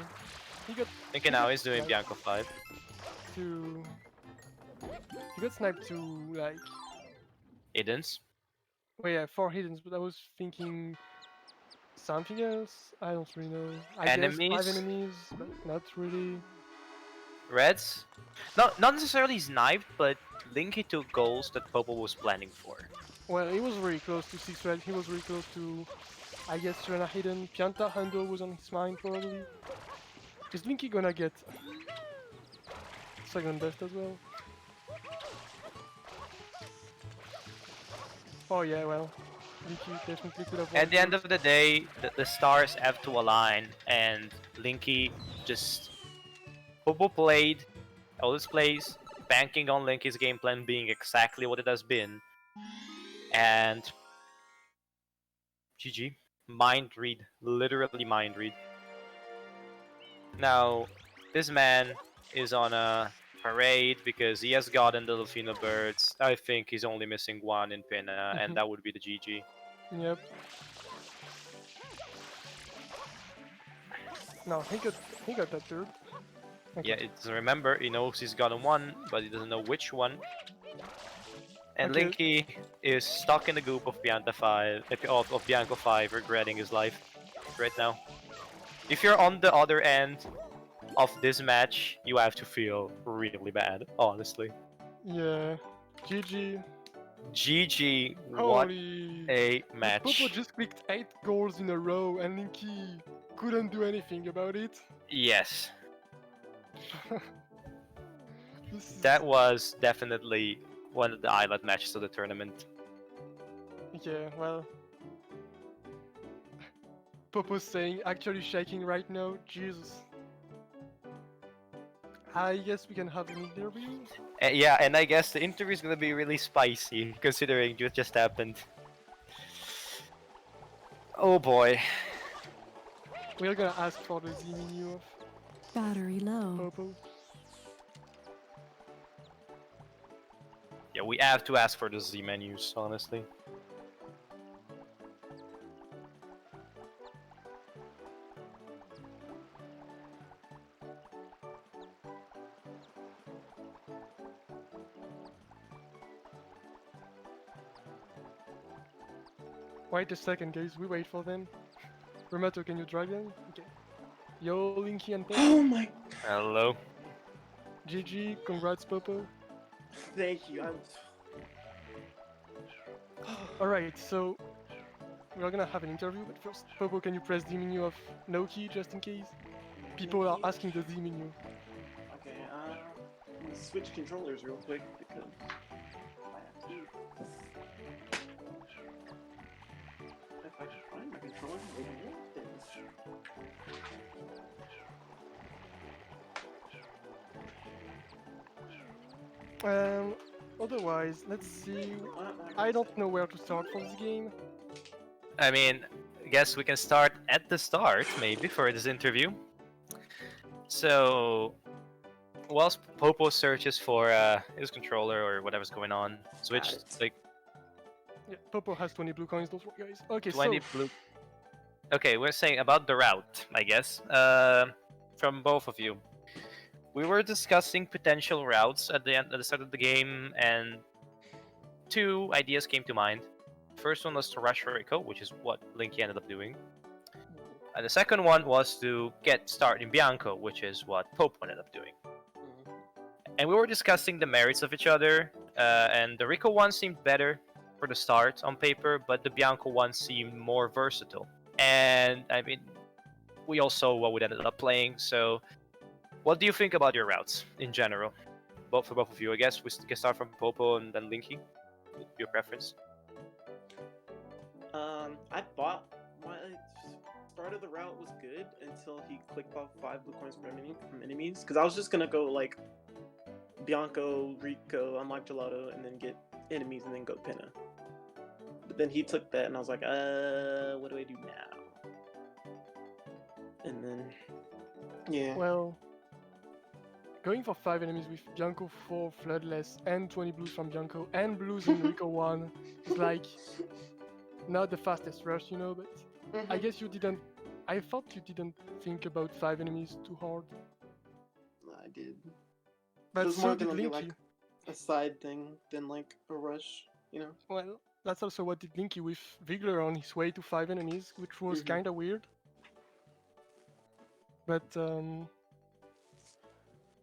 He got Linky now is doing sniped Bianco 5. to... He got sniped to, like... Hiddens. Well, yeah, 4 hiddens, but I was thinking... something else? I don't really know. I guess 5 Enemies? enemies, but not really. Reds? Not necessarily sniped, but Linky took goals that Popo was planning for. Well, he was really close to 6 red, he was really close to... I guess Serena hidden. Pianta handle was on his mind, probably. Is Linky gonna get... second best as well? Oh yeah, well, Linky definitely could have won At the end both. of the day, the stars have to align, and Linky just Popo played all his plays, banking on Linky's game plan being exactly what it has been, and GG. Mind read, literally mind read. Now, this man is on a parade because he has gotten the Delfino birds. I think he's only missing one in Pina, and that would be the GG. Yep. No, he got that bird. Yeah, Okay. it's remember he knows he's gotten one, but he doesn't know which one. And Okay. Linky is stuck in the goop of of Bianco 5, regretting his life right now. If you're on the other end of this match, you have to feel really bad, honestly. Yeah. GG. GG, what Holy. a Popo match. just clicked 8 goals in a row and Linky couldn't do anything about it. Yes, This is... that was definitely one of the highlight matches of the tournament. Yeah, well... Popo's saying actually shaking right now. Jesus. I guess we can have an interview. Yeah, and I guess the interview is gonna be really spicy, considering what just happened. Oh boy. We're gonna ask for the Z menu of Battery low. Popo. Yeah, we have to ask for the Z menus, honestly. Wait a second, guys. We wait for them. Remato, can you drag them? Okay. Yo, Linky and Popo. Oh my! Hello. GG. Congrats, Popo. Thank you. I'm. Alright, so we're gonna have an interview, but first, Popo, can you press the menu of no key just in case? People are asking the Z menu. Okay. I'm gonna switch controllers real quick because I have to. If I can find my controller, maybe it is. Otherwise, let's see. I don't know where to start for this game. I mean, I guess we can start at the start, maybe, for this interview. So, whilst Popo searches for his controller or whatever's going on, switch Got it. like Yeah, Popo has 20 blue coins, don't worry, guys. Okay, 20 so blue. Okay, we're saying about the route, I guess. From both of you, we were discussing potential routes at the start of the game, and two ideas came to mind. First one was to rush Rico, which is what Linky ended up doing. And the second one was to get start in Bianco, which is what Pope ended up doing. And we were discussing the merits of each other, and the Rico one seemed better for the start on paper, but the Bianco one seemed more versatile. And I mean, we all saw what we ended up playing, so what do you think about your routes in general? For both of you, I guess we can start from Popo and then Linky. Your preference? I thought my start of the route was good until he clicked off 5 blue coins from enemies. Because I was just gonna go like Bianco, Rico, unlock Gelato, and then get enemies and then go Pinna. But then he took that, and I was like, what do I do now? And then, yeah. well, going for 5 enemies with Bianco 4, Floodless, and 20 blues from Bianco, and blues in Rico 1 is like not the fastest rush, you know, but I guess you didn't. I thought you didn't think about 5 enemies too hard. I did. But It's so more did gonna be Linky. like a side thing than like a rush, you know? Well, that's also what did Linky with Vigler on his way to 5 enemies, which was Mhm. kinda weird. But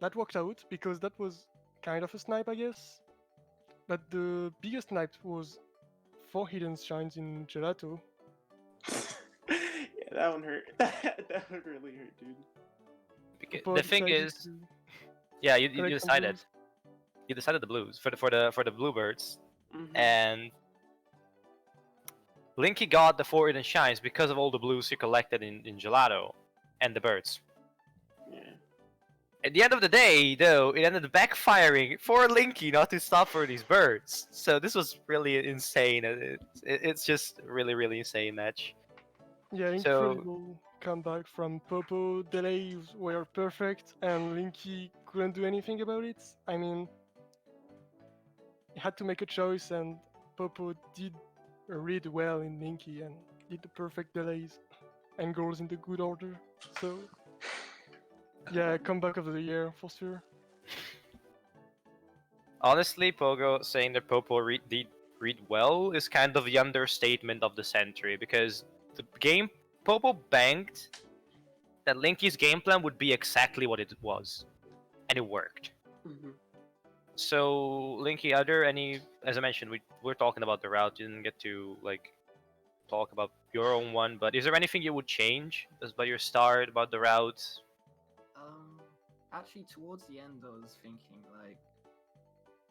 that worked out because that was kind of a snipe, I guess. But the biggest snipe was 4 hidden shines in Gelato. Yeah, that one hurt. That one really hurt, dude. Popo The thing decided is, to yeah, you collect some decided. blues. You decided the blues for the bluebirds, Mhm. and Linky got the 4 hidden shines because of all the blues he collected in Gelato and the birds. Yeah. At the end of the day, though, it ended up backfiring for Linky not to stop for these birds. So this was really insane. It's just really insane match. Yeah, So incredible comeback from Popo. Delays were perfect, and Linky couldn't do anything about it. I mean, he had to make a choice, and Popo did read well in Linky and did the perfect delays and goals in the good order. So, yeah, comeback of the year for sure. honestly, Pogo saying that Popo did read well is kind of the understatement of the century, because the game Popo banked that Linky's game plan would be exactly what it was, and it worked. Hmm. So Linky, are there any? As I mentioned, we're talking about the route. You didn't get to like talk about your own one, but is there anything you would change as by your start about the route? Um, Actually, towards the end, I was thinking like,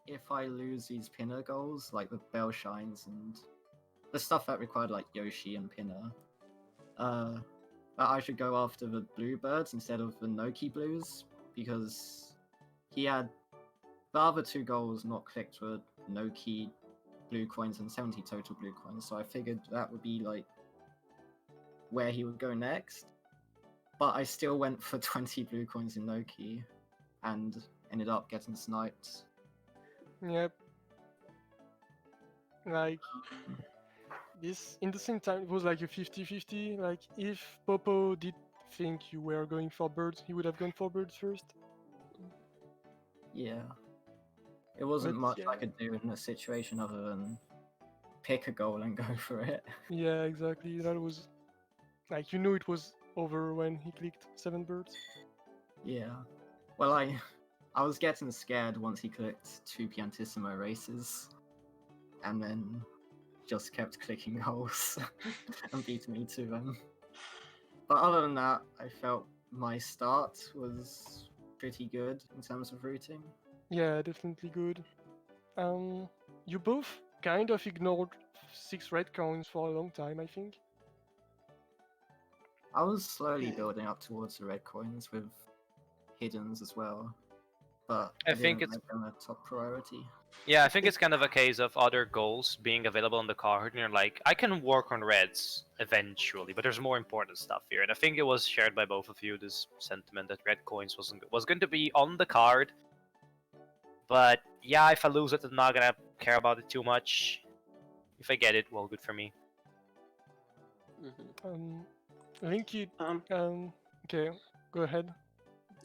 if I lose these pinner goals, like the bell shines and the stuff that required like Yoshi and pinner, that I should go after the bluebirds instead of the Noki blues, because he had the other 2 goals not clicked were Noki blue coins and 70 total blue coins, so I figured that would be like where he would go next. But I still went for 20 blue coins in Noki and ended up getting sniped. Yep. Like, this, in the same time, it was like a 50-50. Like, if Popo did think you were going for birds, he would have gone for birds first. Yeah. It wasn't But much yeah. I could do in a situation other than pick a goal and go for it. Yeah, exactly. That was like, you knew it was over when he clicked 7 birds. Yeah. Well, I was getting scared once he clicked 2 Piantissimo races, and then just kept clicking goals and beat me to them. But other than that, I felt my start was pretty good in terms of routing. Yeah, definitely good. You both kind of ignored 6 red coins for a long time, I think. I was slowly building up towards the red coins with hiddens as well, but I I think didn't it's make them a top priority. Yeah, I think it's kind of a case of other goals being available on the card, and you're like, I can work on reds eventually, but there's more important stuff here. And I think it was shared by both of you, this sentiment that red coins was going to be on the card, but yeah, if I lose it, I'm not gonna care about it too much. If I get it, well, good for me. Hmm. Linky, Um, okay, go ahead.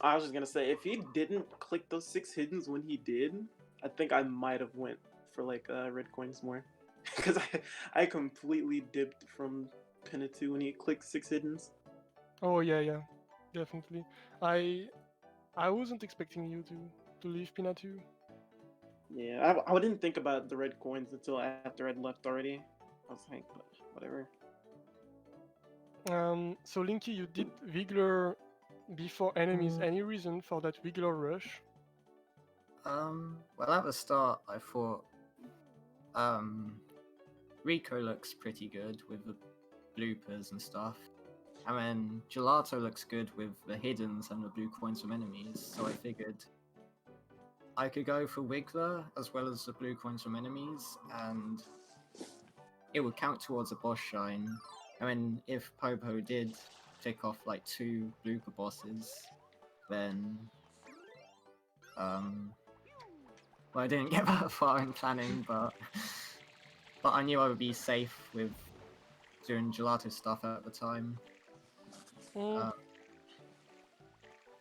I was just gonna say, if he didn't click those 6 hiddens when he did, I think I might have went for like red coins more, because I completely dipped from Pinna 2 when he clicked 6 hiddens. Oh yeah, definitely. I wasn't expecting you to leave Pina too. Yeah, I didn't think about the red coins until after I'd left already. I was like, whatever. So Linky, you did Wiggler before enemies. Any reason for that Wiggler rush? Well, at the start, I thought, Rico looks pretty good with the bloopers and stuff. And then Gelato looks good with the hiddens and the blue coins from enemies, so I figured I could go for Wiggler as well as the blue coins from enemies, and it would count towards a boss shine. I mean, if Popo did pick off like 2 blooper bosses, then well, I didn't get that far in planning, but I knew I would be safe with doing gelato stuff at the time. Mm,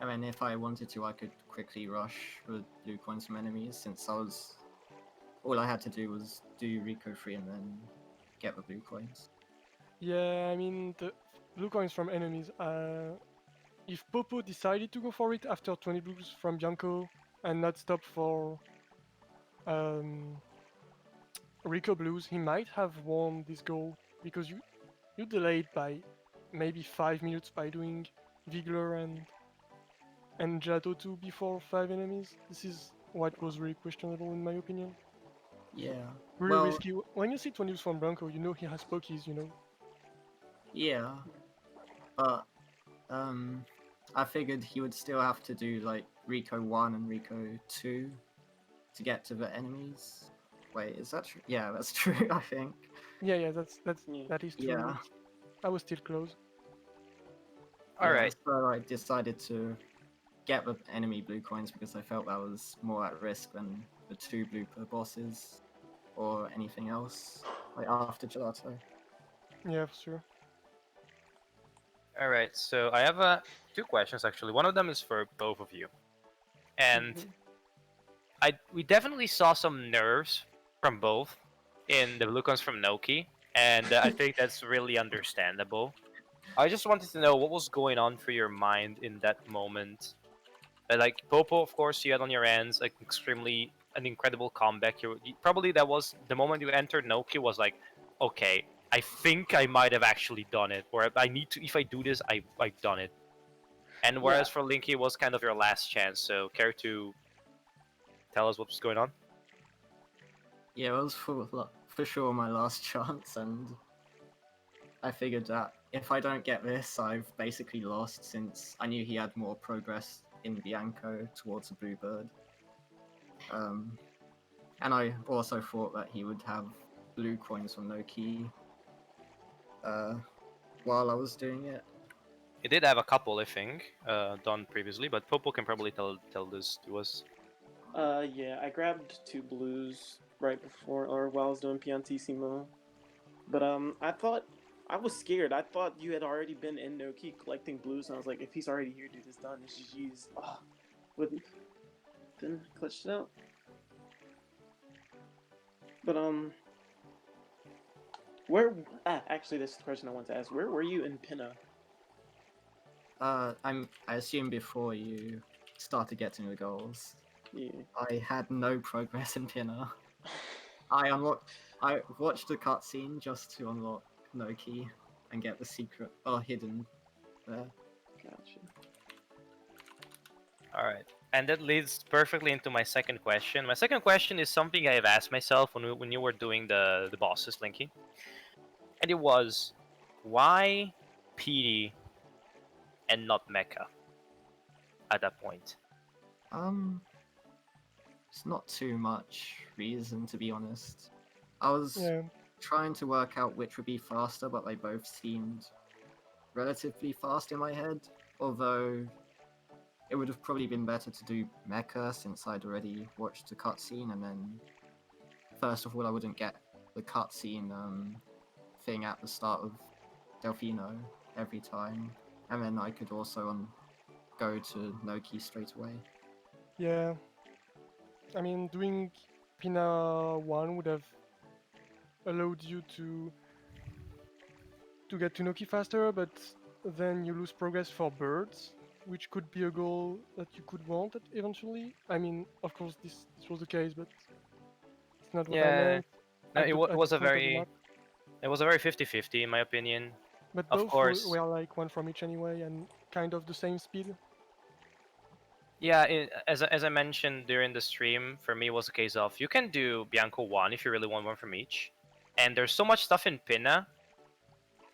I mean, if I wanted to, I could quickly rush with blue coins from enemies, since all I had to do was do Rico free and then get the blue coins. yeah, I mean the blue coins from enemies. If Popo decided to go for it after 20 blues from Bianco and not stop for um, Rico blues, he might have won this goal because you delayed by maybe 5 minutes by doing Vigler and Jato 2 before 5 enemies. This is what was really questionable in my opinion. Yeah. Really Well, risky. When you see 20 from Blanco, you know he has pokies, you know. yeah. But I figured he would still have to do like Rico 1 and Rico 2 to get to the enemies. Wait, is that true? Yeah, that's true, I think. Yeah, Yeah. that is true. Yeah. But I was still close. All Yeah, right. so I decided to get the enemy blue coins because I felt that was more at risk than the 2 blue per bosses or anything else, like after Gelato. Yeah, for sure. All right. So I have two questions actually. One of them is for both of you, and Mhm. we definitely saw some nerves from both in the blue coins from Noki, and I think that's really understandable. I just wanted to know what was going on for your mind in that moment. Like Popo, of course, you had on your hands like an incredible comeback. Probably that was the moment you entered Noki was like, okay, I think I might have actually done it, or I need to. If I do this, I've done it. And Yeah. whereas for Linky, it was kind of your last chance. So care to tell us what's going on? Yeah, it was for sure my last chance, and I figured that if I don't get this, I've basically lost since I knew he had more progress in Bianco towards the Bluebird. And I also thought that he would have blue coins from Noki uh, while I was doing it. It did have a couple, I think, done previously, but Popo can probably tell this to us. Yeah, I grabbed 2 blues right before or while I was doing Piantissimo. But I thought I was scared. I thought you had already been in Noki collecting blues, and I was like, if he's already here, dude, it's done. It's GG's. Oh, but then clutched it out. But where? Actually, this is the question I want to ask. Where were you in Pinna? I assume before you started getting the goals, Yeah. I had no progress in Pinner. I watched the cutscene just to unlock Noki and get the secret hidden there. Gotcha. All right. And that leads perfectly into my second question. My second question is something I have asked myself when you were doing the bosses, Linky. And it was, why PD and not Mecha at that point? Um, it's not too much reason to be honest. I was Yeah. trying to work out which would be faster, but they both seemed relatively fast in my head. Although it would have probably been better to do Mecha since I'd already watched the cutscene, and then first of all I wouldn't get the cutscene thing at the start of Delfino every time, and then I could also go to Noki straight away. Yeah. I mean, doing Pina 1 would have allowed you to get to Noki faster, but then you lose progress for birds, which could be a goal that you could want eventually. I mean, of course, this was the case, but it's not what I Yeah. meant No, at it at was this a point of the very map. it was a very 50-50 in my opinion. But Of both course. were like one from each anyway, and kind of the same speed. Yeah, as I mentioned during the stream, for me it was a case of you can do Bianco 1 if you really want one from each. And there's so much stuff in Pinna,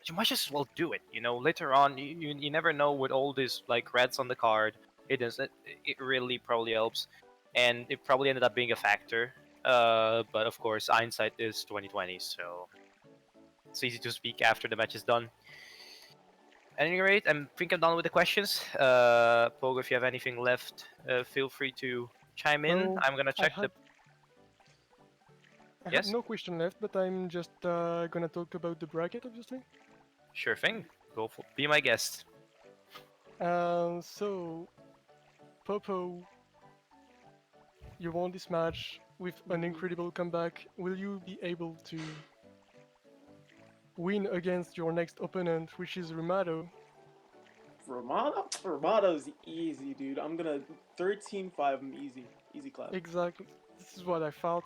you might just as well do it. You know, later on, you never know with all these like reds on the card. It really probably helps, and it probably ended up being a factor. But of course, hindsight is 2020, so it's easy to speak after the match is done. At any rate, I think I'm done with the questions. Pogo, if you have anything left, feel free to chime in. Well, I'm gonna I check the. had I had Yes, no question left, but I'm just gonna talk about the bracket, obviously. sure thing. Be my guest. So Popo, you won this match with an incredible comeback. Will you be able to win against your next opponent, which is Rumato? Romano's easy, dude. I'm gonna 13-5 him easy. Easy clap. Exactly. This is what I thought.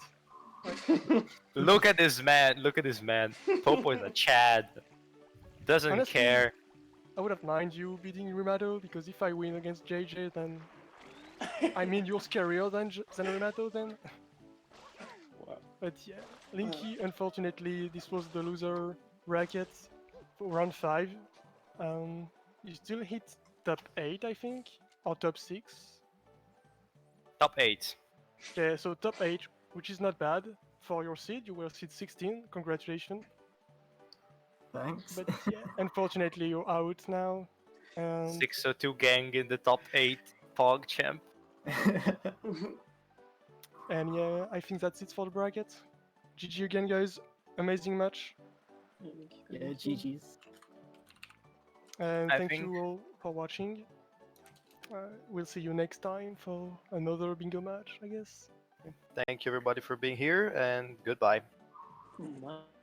Look at this man. Look at this man. Popo is a Chad. Doesn't Honestly, care. I would have mind you beating Rumato because if I win against JJ, then I mean you're scarier than Rumato then. Wow. But yeah, Linky, unfortunately, this was the loser bracket for round 5. You still hit top 8, I think, or top 6. Top 8. Okay, so top 8, which is not bad for your seed. You were seed 16. Congratulations. Thanks. But yeah, unfortunately, you're out now. And 602 gang in the top 8 Pog champ. And yeah, I think that's it for the bracket. GG again, guys. Amazing match. Yeah, GG's. And I thank think- you all for watching. We'll see you next time for another bingo match, I guess. Thank you everybody for being here, and goodbye. Bye.